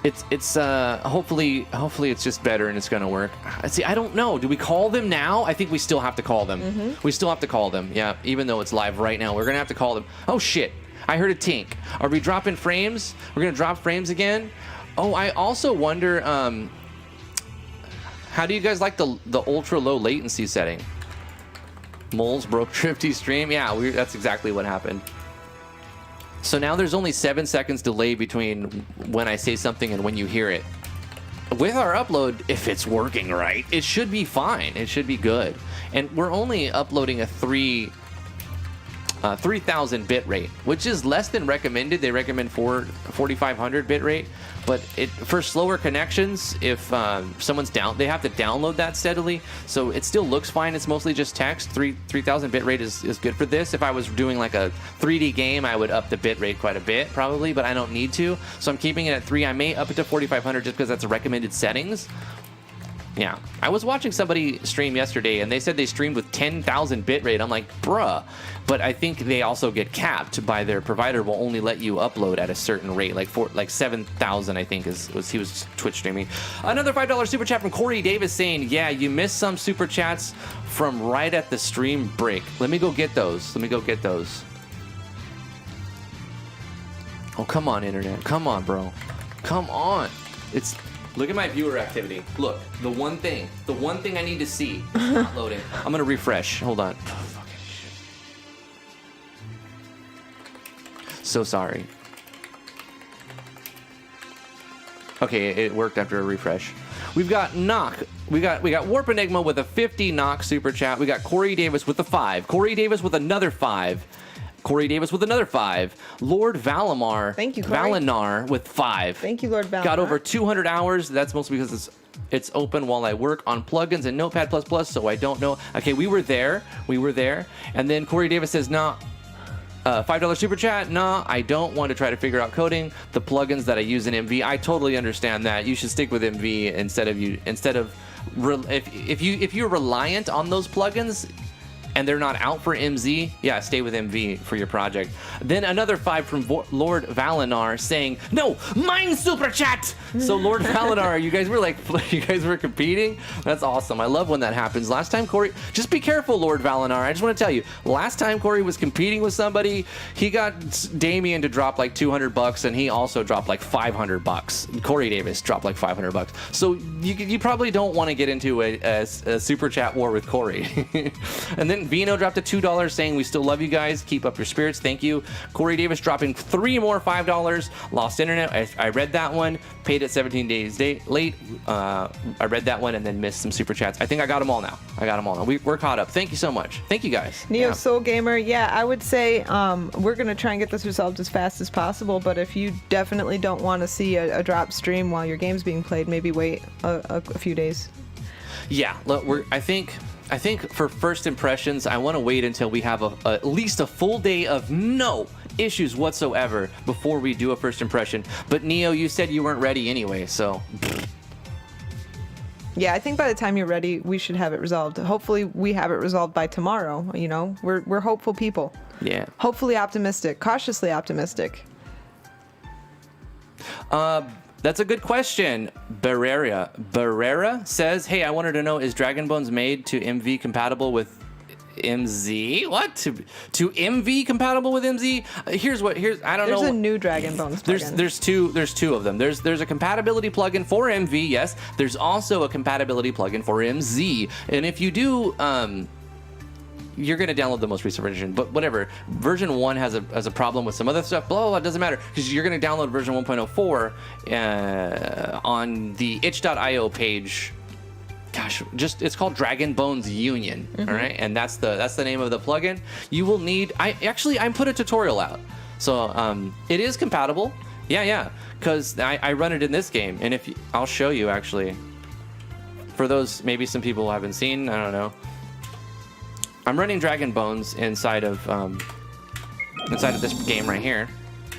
Speaker 1: It's hopefully it's just better and it's going to work. See, I don't know. Do we call them now? I think we still have to call them. We still have to call them. Yeah, even though it's live right now, we're going to have to call them. Oh, shit. I heard a tink. Are we dropping frames? We're going to drop frames again? Oh, I also wonder... how do you guys like the ultra low latency setting? Moles broke Drifty stream. Yeah, that's exactly what happened. So now there's only 7 seconds delay between when I say something and when you hear it. With our upload, if it's working right, it should be fine. It should be good. And we're only uploading a 3000 bit rate, which is less than recommended. They recommend 4500 bit rate, but for slower connections, if someone's down, they have to download that steadily. So it still looks fine. It's mostly just text. 3000 bit rate is good for this. If I was doing like a 3D game, I would up the bit rate quite a bit probably, but I don't need to. So I'm keeping it at 3. I may up it to 4500 just because that's recommended settings. Yeah, I was watching somebody stream yesterday and they said they streamed with 10,000 bitrate. I'm like, bruh. But I think they also get capped by their provider, will only let you upload at a certain rate, like 7,000, I think he was Twitch streaming. Another $5 super chat from Corey Davis saying, yeah, you missed some super chats from right at the stream break. Let me go get those. Oh, come on, internet. Come on, bro. Come on. Look at my viewer activity. Look, the one thing I need to see is not loading. I'm gonna refresh. Hold on. Oh, fucking shit. So sorry. Okay, it worked after a refresh. We've got Knock. We got Warp Enigma with a 50 Knock super chat. We got Corey Davis with a 5. Corey Davis with another 5. Corey Davis with another 5. Lord Valimar.
Speaker 2: Thank you, Corey.
Speaker 1: Valinar with 5.
Speaker 2: Thank you, Lord Valimar.
Speaker 1: Got over 200 hours. That's mostly because it's open while I work on plugins and Notepad++, so I don't know. Okay, we were there. And then Corey Davis says, nah, $5 super chat. Nah, I don't want to try to figure out coding the plugins that I use in MV. I totally understand that. You should stick with MV if you're reliant on those plugins. and they're not out for MZ, yeah, stay with MV for your project. Then another 5 from Lord Valinar saying, no, mine super chat. So Lord Valinar, you guys were competing. That's awesome. I love when that happens. Last time Corey, just be careful, Lord Valinar. I just want to tell you, last time Corey was competing with somebody, he got Damien to drop like $200, and he also dropped like $500. Corey Davis dropped like $500. So you probably don't want to get into a super chat war with Corey. And then Vino dropped a $2 saying, we still love you guys. Keep up your spirits. Thank you. Corey Davis dropping 3 more $5. Lost internet. I read that one. Paid it 17 days late. I read that one and then missed some super chats. I think I got them all now. We're caught up. Thank you so much. Thank you guys.
Speaker 2: Neo Soul Gamer, yeah, I would say we're going to try and get this resolved as fast as possible, but if you definitely don't want to see a drop stream while your game's being played, maybe wait a few days.
Speaker 1: Yeah, look, I think for first impressions, I want to wait until we have at least a full day of no issues whatsoever before we do a first impression. But Neo, you said you weren't ready anyway, so...
Speaker 2: Yeah, I think by the time you're ready, we should have it resolved. Hopefully, we have it resolved by tomorrow. You know, we're hopeful people.
Speaker 1: Yeah.
Speaker 2: Hopefully optimistic, cautiously optimistic.
Speaker 1: That's a good question. Barrera says, hey, I wanted to know, is Dragon Bones made to MV compatible with MZ? What? To MV compatible with MZ? I don't know.
Speaker 2: There's a new Dragon Bones plugin.
Speaker 1: There's two of them. There's a compatibility plugin for MV, yes. There's also a compatibility plugin for MZ. And if you do, you're going to download the most recent version, but whatever. Version 1 has a problem with some other stuff. Blah, blah, blah. It doesn't matter, because you're going to download version 1.04 on the itch.io page. Gosh, it's called Dragon Bones Union, all right? And that's the name of the plugin. You will need... I put a tutorial out. So it is compatible. Yeah, because I run it in this game. And I'll show you, actually. For those, maybe some people haven't seen, I don't know. I'm running Dragon Bones inside of this game right here. So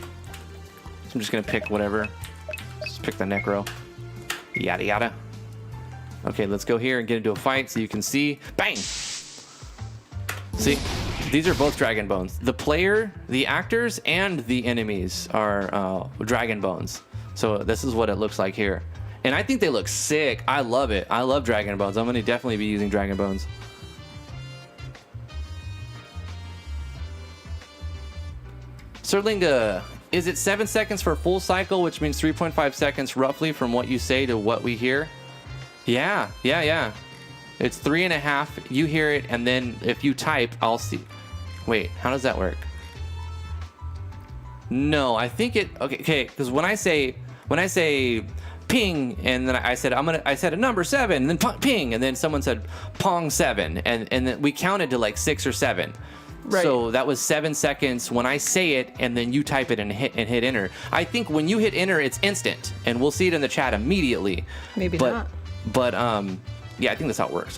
Speaker 1: I'm just gonna pick whatever. Just pick the Necro. Yada yada. Okay, let's go here and get into a fight so you can see. Bang! See, these are both Dragon Bones. The player, the actors, and the enemies are Dragon Bones. So this is what it looks like here. And I think they look sick. I love it. I love Dragon Bones. I'm gonna definitely be using Dragon Bones. Serlinga, is it 7 seconds for full cycle, which means 3.5 seconds roughly from what you say to what we hear? Yeah. It's 3.5. You hear it, and then if you type, I'll see. Wait, how does that work? No, I think it. Okay, because when I say ping, and then I said a number 7, and then ping, and then someone said pong 7, and then we counted to like 6 or 7. Right. So that was 7 seconds when I say it, and then you type it and hit enter. I think when you hit enter, it's instant, and we'll see it in the chat immediately.
Speaker 2: Maybe not.
Speaker 1: But yeah, I think that's how it works.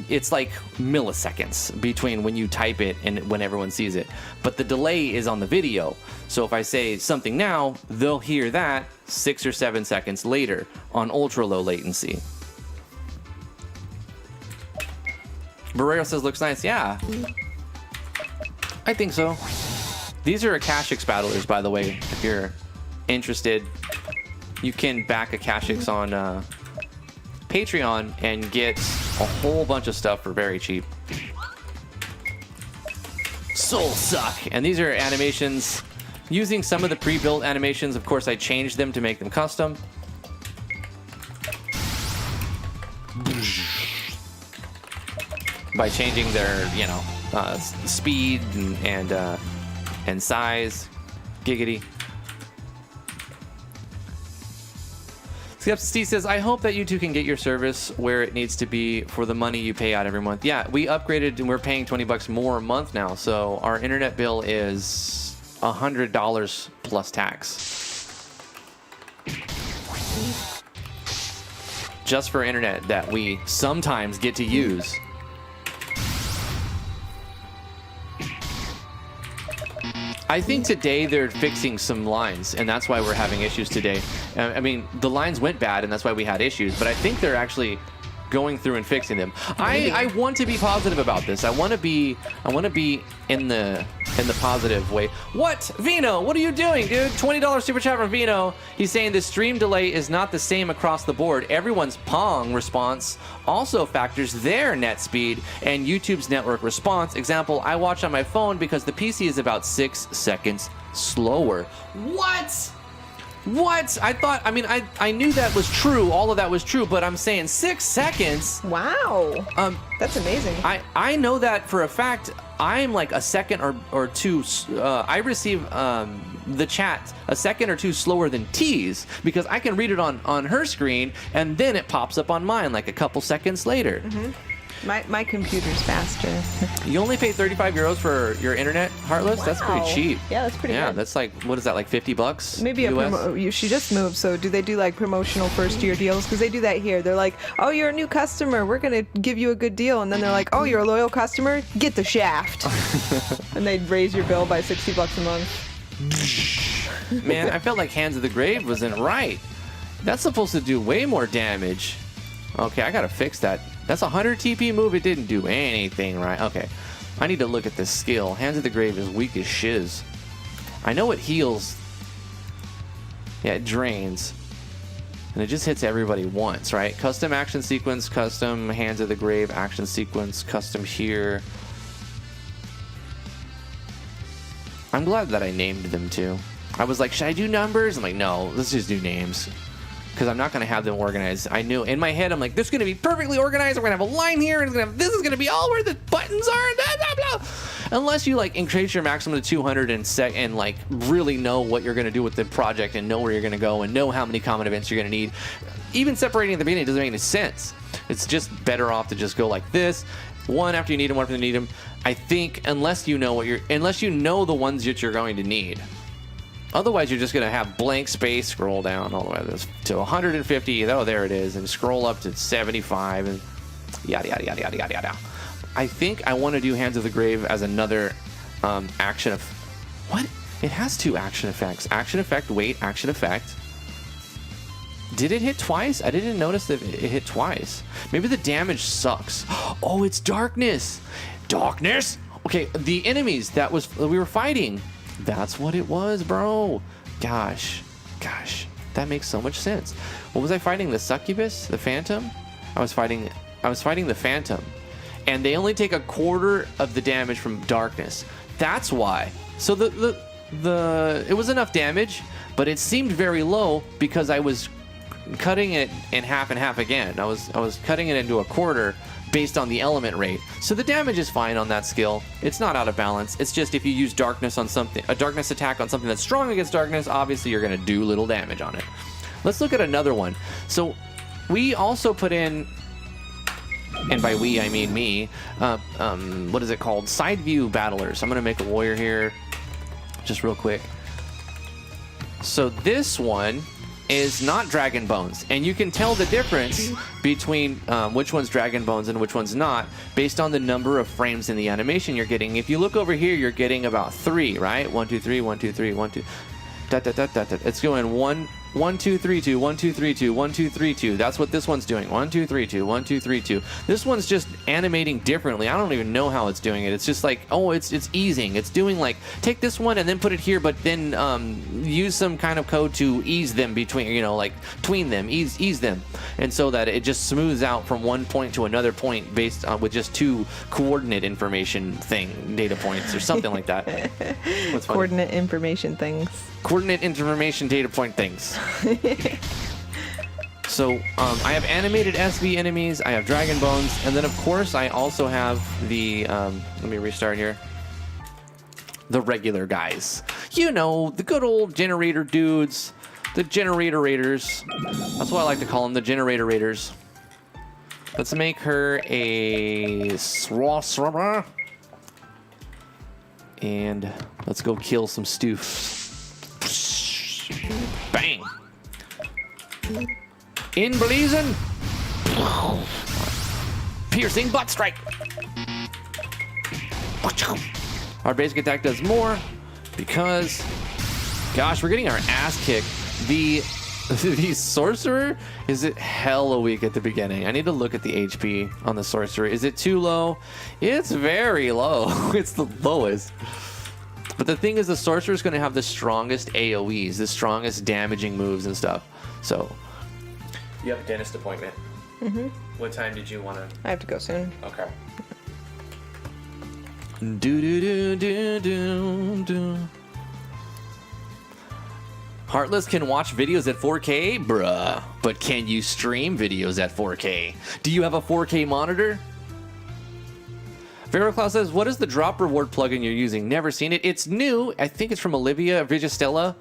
Speaker 1: It's like milliseconds between when you type it and when everyone sees it. But the delay is on the video. So if I say something now, they'll hear that 6 or 7 seconds later on ultra low latency. Barrero says looks nice. Yeah. I think so. These are Akashix battlers, by the way. If you're interested, you can back Akashix on Patreon and get a whole bunch of stuff for very cheap. Soul Suck. And these are animations using some of the pre-built animations. Of course, I changed them to make them custom. By changing their, speed and size. Giggity. Steve says, I hope that you two can get your service where it needs to be for the money you pay out every month. Yeah, we upgraded and we're paying $20 more a month now. So our internet bill is $100 plus tax. Just for internet that we sometimes get to use. I think today they're fixing some lines, and that's why we're having issues today. I mean, the lines went bad, and that's why we had issues. But I think they're actually going through and fixing them. I want to be positive about this. I want to be in the positive way. What? Vino, what are you doing, dude? $20 super chat from Vino. He's saying the stream delay is not the same across the board. Everyone's Pong response also factors their net speed and YouTube's network response. Example, I watch on my phone because the PC is about 6 seconds slower. What? I knew that was true. All of that was true, but I'm saying 6 seconds.
Speaker 2: Wow. That's amazing.
Speaker 1: I know that for a fact. I'm like a second or two. I receive the chat a second or two slower than T's because I can read it on her screen and then it pops up on mine like a couple seconds later.
Speaker 2: Mm-hmm. My computer's faster.
Speaker 1: You only pay 35 euros for your internet, Heartless?
Speaker 2: Wow.
Speaker 1: That's pretty cheap.
Speaker 2: Yeah, that's pretty good.
Speaker 1: Yeah, that's like, what is that, like $50?
Speaker 2: Maybe
Speaker 1: US?
Speaker 2: she just moved, so do they do like promotional first year deals? Because they do that here. They're like, oh, you're a new customer, we're gonna give you a good deal, and then they're like, oh, you're a loyal customer, get the shaft. And they'd raise your bill by $60 a month.
Speaker 1: Man, I felt like Hands of the Grave wasn't right. That's supposed to do way more damage. Okay, I gotta fix that. That's a 100 TP move. It didn't do anything right. Okay, I need to look at this skill. Hands of the Grave is weak as shiz. I know it heals. Yeah, it drains. And it just hits everybody once, right? Custom action sequence, custom Hands of the Grave action sequence, custom here. I'm glad that I named them too. I was like, should I do numbers? I'm like, no, let's just do names. Because I'm not going to have them organized. I knew in my head, I'm like, this is going to be perfectly organized. We're going to have a line here, and this is going to be all where the buttons are, and blah, blah, blah. Unless you like increase your maximum to 200 and like really know what you're going to do with the project and know where you're going to go and know how many common events you're going to need. Even separating at the beginning doesn't make any sense. It's just better off to just go like this. One after you need them, one after you need them. I think unless you know the ones that you're going to need. Otherwise, you're just going to have blank space, scroll down all the way to 150. Oh, there it is. And scroll up to 75 and yada, yada, yada, yada, yada, yada. I think I want to do Hands of the Grave as another action of... What? It has two action effects. Action effect, wait, action effect. Did it hit twice? I didn't notice that it hit twice. Maybe the damage sucks. Oh, it's darkness. Darkness? Okay, the enemies that we were fighting... That's what it was, bro. Gosh, that makes so much sense. What was I fighting? The succubus? The phantom? I was fighting the phantom. And they only take a quarter of the damage from darkness. That's why. So it was enough damage, but it seemed very low because I was cutting it in half and half again. I was cutting it into a quarter based on the element rate. So the damage is fine on that skill. It's not out of balance. It's just if you use darkness on something, a darkness attack on something that's strong against darkness, obviously you're going to do little damage on it. Let's look at another one. So we also put in, and by we I mean me, what is it called? Side view battlers. I'm going to make a warrior here just real quick. So this one is not Dragon Bones, and you can tell the difference between which one's Dragon Bones and which one's not based on the number of frames in the animation you're getting. If you look over here, you're getting about 3, right? 1 2 3 1 2 3 1 2. It's going 1 1 2 3 2 1 2 3 2 1 2 3 2. That's what this one's doing. 1 2 3 2 1 2 3 2. This one's just animating differently. I don't even know how it's doing it. It's just like, oh, it's easing. It's doing like, take this one and then put it here, but then use some kind of code to ease them between, like tween them, ease them, and so that it just smooths out from one point to another point based on with just 2 coordinate information data points or something like that. What's funny?
Speaker 2: Coordinate information things.
Speaker 1: Coordinate information data point things. So I have animated SV enemies, I have Dragon Bones, and then of course I also have the, let me restart here, the regular guys. The good old generator dudes, the generator raiders. That's what I like to call them, the generator raiders. Let's make her a sorcerer. And let's go kill some stoof. Bang. In blazing. Piercing butt strike. Our basic attack does more because, gosh, we're getting our ass kicked. The The sorcerer is it hella weak at the beginning. I need to look at the HP on the sorcerer. Is it too low? It's very low. It's the lowest. But the thing is, the sorcerer is going to have the strongest AoEs, the strongest damaging moves and stuff. So, you have a dentist appointment. Mm-hmm. What time did you want to?
Speaker 2: I have to go soon.
Speaker 1: Okay. Do do do do do do. Heartless can watch videos at 4K? Bruh. But can you stream videos at 4K? Do you have a 4K monitor? Veroclaw says, what is the drop reward plugin you're using? Never seen it. It's new. I think it's from Olivia Vigistella.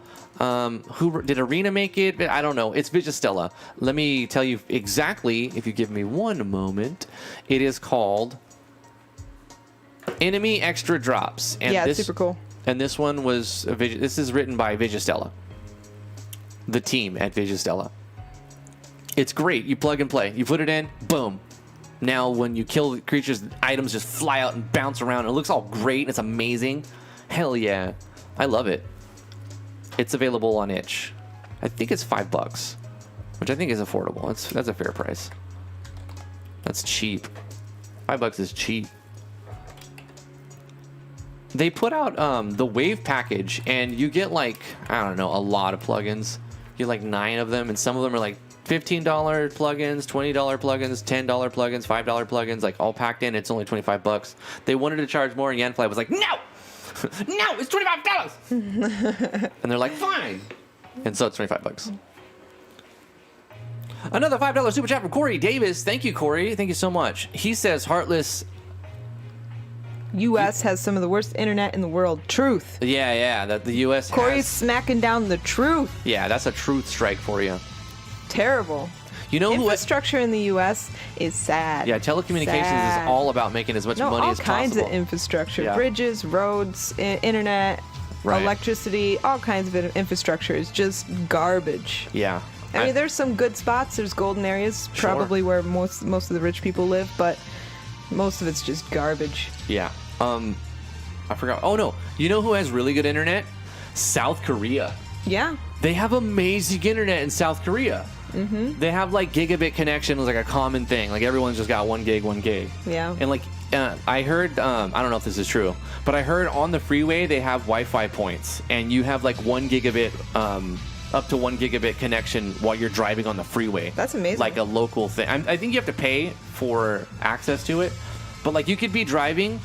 Speaker 1: Who did Arena make it? I don't know. It's Vigistella. Let me tell you exactly, if you give me one moment. It is called Enemy Extra Drops. And
Speaker 2: yeah, it's super cool.
Speaker 1: And this one was, this is written by Vigistella. The team at Vigistella. It's great. You plug and play. You put it in, boom. Now when you kill creatures, items just fly out and bounce around. It looks all great. It's amazing. Hell yeah. I love it. It's available on itch. I think it's $5, which I think is affordable. That's a fair price. That's cheap. $5 is cheap. They put out the Wave package, and you get like, I don't know, a lot of plugins. You get like 9 of them, and some of them are like $15 plugins, $20 plugins, $10 plugins, $5 plugins, like all packed in. It's only $25. They wanted to charge more, and Yanfly was like, no! No, it's $25! And they're like, fine. And so it's $25. Another $5 super chat from Corey Davis. Thank you, Corey. Thank you so much. He says, Heartless...
Speaker 2: U.S. has some of the worst internet in the world. Truth.
Speaker 1: Yeah, that the U.S.
Speaker 2: Corey's smacking down the truth.
Speaker 1: Yeah, that's a truth strike for you.
Speaker 2: Terrible.
Speaker 1: You know
Speaker 2: infrastructure in the U.S. is sad.
Speaker 1: Yeah, telecommunications is all about making as much money as possible.
Speaker 2: All kinds of infrastructure.
Speaker 1: Yeah.
Speaker 2: Bridges, roads, internet,
Speaker 1: right.
Speaker 2: Electricity, all kinds of infrastructure is just garbage.
Speaker 1: Yeah.
Speaker 2: I mean, there's some good spots. There's golden areas, probably where most of the rich people live, but most of it's just garbage.
Speaker 1: Yeah. I forgot. Oh, no. You know who has really good internet? South Korea.
Speaker 2: Yeah.
Speaker 1: They have amazing internet in South Korea. Mm-hmm. They have like gigabit connection was like a common thing. Like everyone's just got 1 gig.
Speaker 2: Yeah.
Speaker 1: And like I heard, I don't know if this is true, but I heard on the freeway they have Wi-Fi points, and you have like 1 gigabit, up to 1 gigabit connection while you're driving on the freeway.
Speaker 2: That's amazing.
Speaker 1: Like a local thing. I think you have to pay for access to it, but like you could be driving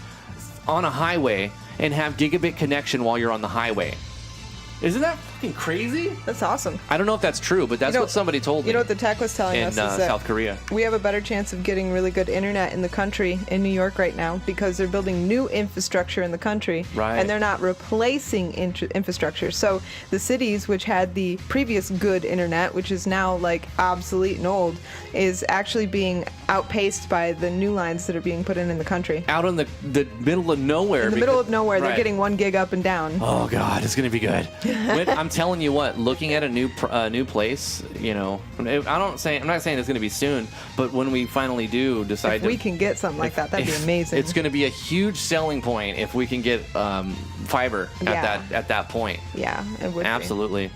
Speaker 1: on a highway and have gigabit connection while you're on the highway. Isn't that fucking crazy?
Speaker 2: That's awesome.
Speaker 1: I don't know if that's true, but that's what somebody told me.
Speaker 2: You know what the tech was telling us is that
Speaker 1: South Korea.
Speaker 2: We have a better chance of getting really good internet in the country, in New York right now, because they're building new infrastructure in the country.
Speaker 1: Right.
Speaker 2: And they're not replacing infrastructure. So the cities which had the previous good internet, which is now like obsolete and old, is actually being outpaced by the new lines that are being put in the country.
Speaker 1: Out in the middle of nowhere.
Speaker 2: In the middle of nowhere, they're
Speaker 1: right.
Speaker 2: getting 1 gig up and down.
Speaker 1: Oh God, it's gonna be good. I'm telling you what, looking at a new place, you know, I'm not saying it's gonna be soon, but when we finally do decide,
Speaker 2: if we can get something like that, that'd be amazing.
Speaker 1: It's gonna be a huge selling point if we can get fiber at that point.
Speaker 2: Yeah, it would.
Speaker 1: Absolutely.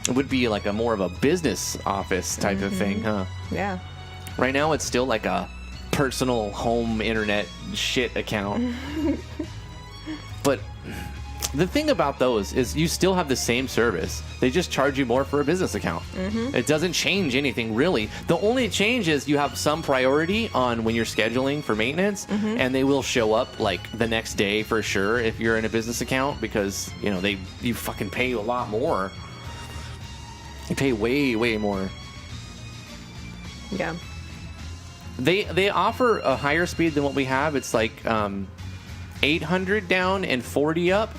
Speaker 1: It would be like a more of a business office type of thing, huh?
Speaker 2: Yeah.
Speaker 1: Right now, it's still like a personal home internet shit account. But the thing about those is you still have the same service. They just charge you more for a business account. Mm-hmm. It doesn't change anything, really. The only change is you have some priority on when you're scheduling for maintenance, and they will show up like the next day for sure if you're in a business account, because, you know, you fucking pay a lot more. You pay way, way more.
Speaker 2: Yeah.
Speaker 1: They offer a higher speed than what we have. It's like 800 down and 40 up,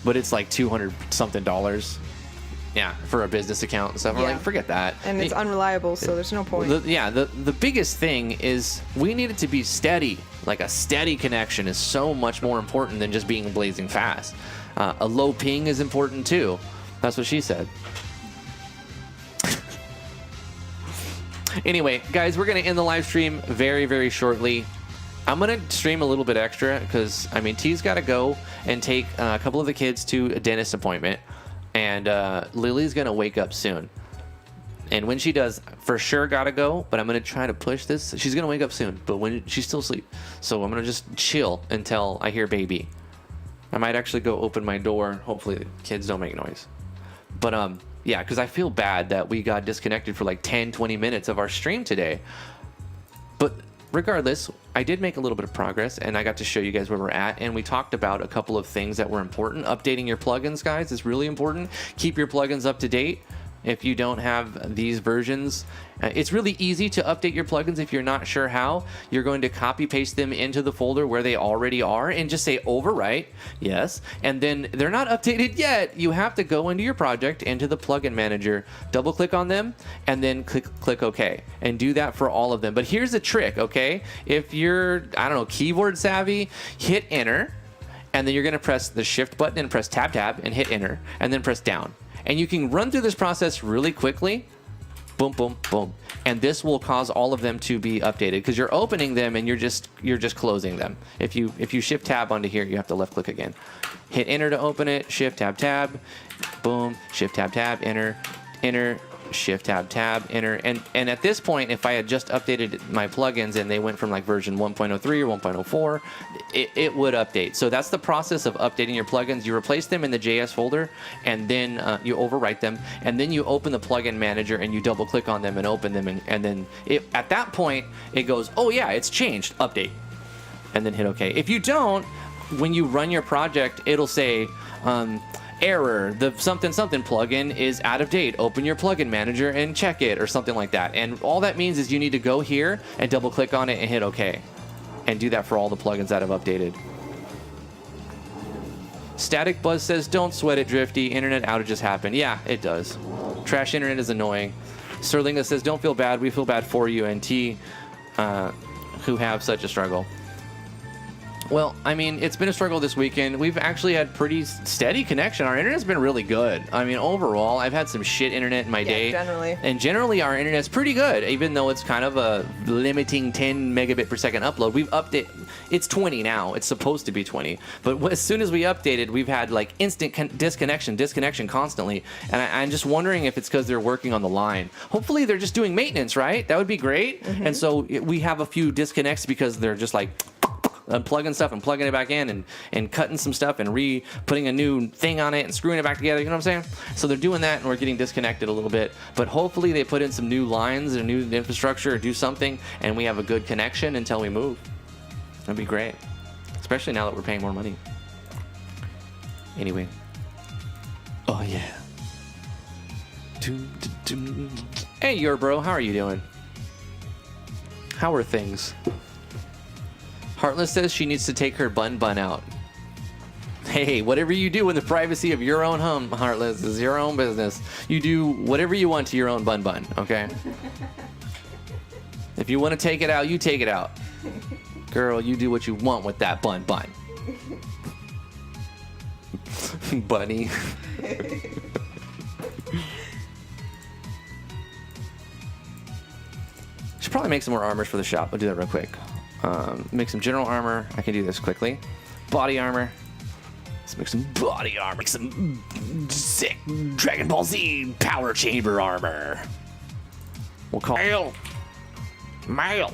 Speaker 1: but it's like $200 something. Yeah, for a business account and stuff. We're like, forget that.
Speaker 2: And it's unreliable, so there's no point.
Speaker 1: The biggest thing is we need it to be steady. Like a steady connection is so much more important than just being blazing fast. A low ping is important too. That's what she said. Anyway, guys, we're going to end the live stream very, very shortly. I'm going to stream a little bit extra because, I mean, T's got to go and take a couple of the kids to a dentist appointment. And Lily's going to wake up soon. And when she does, for sure gotta go, but I'm gonna try to push this. She's gonna wake up soon, but when she's still asleep. So I'm gonna just chill until I hear baby. I might actually go open my door. Hopefully the kids don't make noise. But yeah, because I feel bad that we got disconnected for like 10, 20 minutes of our stream today. But regardless, I did make a little bit of progress, and I got to show you guys where we're at, and we talked about a couple of things that were important. Updating your plugins, guys, is really important. Keep your plugins up to date. If you don't have these versions, it's really easy to update your plugins. If you're not sure how, you're going to copy paste them into the folder where they already are and just say overwrite, yes. And then they're not updated yet. You have to go into your project, into the plugin manager, double click on them, and then click OK, and do that for all of them. But here's the trick, okay? If you're, I don't know, keyboard savvy, hit enter, and then you're gonna press the shift button and press tab and hit enter, and then press down. And you can run through this process really quickly. Boom, boom, boom. And this will cause all of them to be updated because you're opening them and you're just closing them. If you shift tab onto here, you have to left click again. Hit enter to open it, shift tab, boom, shift tab, enter, shift tab, enter. And at this point, if I had just updated my plugins and they went from like version 1.03 or 1.04, it would update. So that's the process of updating your plugins. You replace them in the JS folder, and then you overwrite them, and then you open the plugin manager and you double click on them and open them, and then at that point it goes, oh yeah, it's changed, update, and then hit OK. If you don't, when you run your project, it'll say error, the something plugin is out of date. Open your plugin manager and check it, or something like that. And all that means is you need to go here and double click on it and hit OK. And do that for all the plugins that have updated. Static Buzz says, don't sweat it, Drifty. Internet outages happen. Yeah, it does. Trash internet is annoying. Sterlinga says, don't feel bad. We feel bad for you and T, who have such a struggle. Well, I mean, it's been a struggle this weekend. We've actually had pretty steady connection. Our internet's been really good. I mean, overall, I've had some shit internet in my day.
Speaker 2: Generally.
Speaker 1: And generally, our internet's pretty good, even though it's kind of a limiting 10 megabit per second upload. We've updated. It's 20 now. It's supposed to be 20. But as soon as we updated, we've had like instant disconnection constantly. And I'm just wondering if it's because they're working on the line. Hopefully, they're just doing maintenance, right? That would be great. Mm-hmm. And so we have a few disconnects because they're just like unplugging stuff and plugging it back in and cutting some stuff and putting a new thing on it and screwing it back together. You know what I'm saying? So they're doing that and we're getting disconnected a little bit. But hopefully they put in some new lines and new infrastructure or do something and we have a good connection until we move. That'd be great. Especially now that we're paying more money. Anyway. Oh, yeah. Hey, your bro. How are you doing? How are things? Heartless says she needs to take her bun out. Hey, whatever you do in the privacy of your own home, Heartless, is your own business. You do whatever you want to your own bun, okay? If you want to take it out, you take it out. Girl, you do what you want with that bun. Bunny. Should probably make some more armors for the shop. I'll do that real quick. Make some general armor. I can do this quickly. Body armor. Let's make some body armor. Make some sick Dragon Ball Z power chamber armor. We'll call Mail.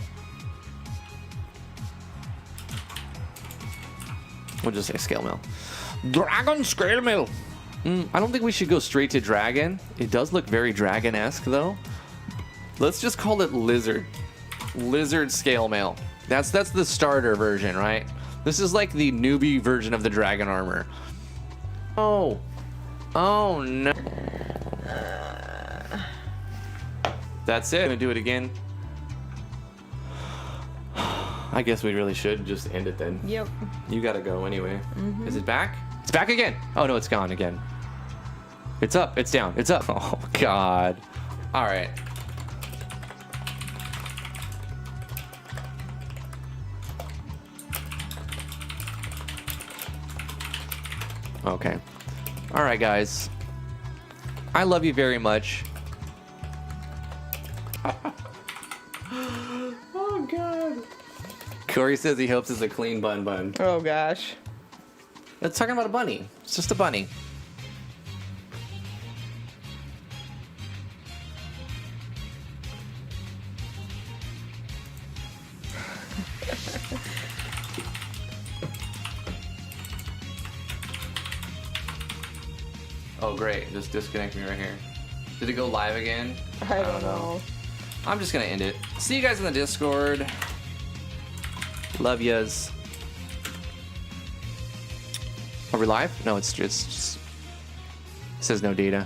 Speaker 1: We'll just say scale mill. Dragon scale mill. I don't think we should go straight to dragon. It does look very dragon-esque though. Let's just call it lizard. Lizard scale mail. That's the starter version, right? This is like the newbie version of the dragon armor. Oh no. That's it. I'm gonna do it again. I guess we really should just end it then.
Speaker 2: Yep.
Speaker 1: You gotta go anyway. Mm-hmm. Is it back? It's back again. Oh no, it's gone again. It's up. It's down. It's up. Oh God. All right. Okay. All right, guys. I love you very much. Oh, God. Corey says he hopes it's a clean bun.
Speaker 2: Oh, gosh.
Speaker 1: It's talking about a bunny. It's just a bunny. Oh, great. Just disconnect me right here. Did it go live again?
Speaker 2: I don't know.
Speaker 1: I'm just going to end it. See you guys in the Discord. Love yas. Are we live? No, it's just... It says no data.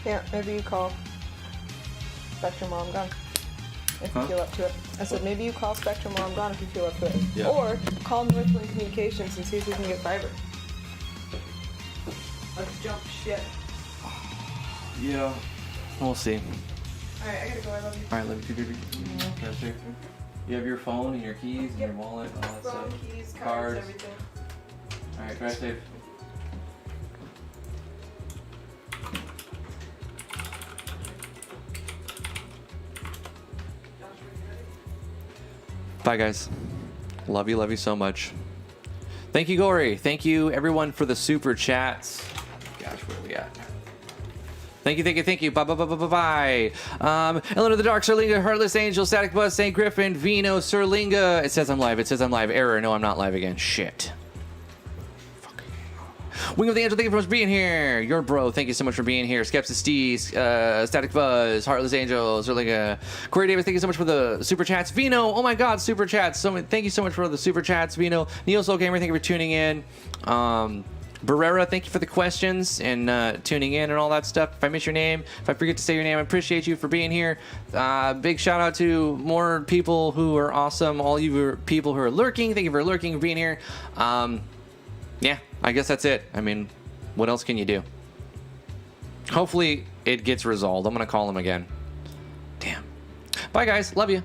Speaker 2: Yeah, maybe you call Spectrum while I'm gone. If you feel up to it. I said maybe you call Spectrum while I'm gone if you feel up to it.
Speaker 1: Yeah.
Speaker 2: Or call Northland Communications and see if we can get fiber. Let's jump shit.
Speaker 1: Yeah. We'll see.
Speaker 2: Alright, I gotta go. I love you.
Speaker 1: Alright, love you too, baby. You have your phone and your keys and your wallet and all that
Speaker 2: Phone,
Speaker 1: stuff.
Speaker 2: keys, cards, everything.
Speaker 1: Alright, drive safe. Bye, guys. Love you so much. Thank you, Gory. Thank you, everyone, for the super chats. Gosh, where are we at? Thank you. Bye. Hello to the Dark, Serlinga, Heartless Angel, Static Buzz, St. Griffin, Vino, Serlinga. It says I'm live. Error. No, I'm not live again. Shit. Wing of the Angel, thank you for being here. Your bro, thank you so much for being here. Skepsis Steez, Static Buzz, Heartless Angel, Zerlinga, Corey Davis, thank you so much for the super chats. Vino, oh my God, super chats. Thank you so much for the super chats. Vino, Neo Soul Gamer, thank you for tuning in. Barrera, thank you for the questions and tuning in and all that stuff. If I miss your name, if I forget to say your name, I appreciate you for being here. Big shout out to more people who are awesome. All you people who are lurking, thank you for lurking, for being here. Yeah, I guess that's it. I mean, what else can you do? Hopefully it gets resolved. I'm going to call him again. Damn. Bye, guys. Love you.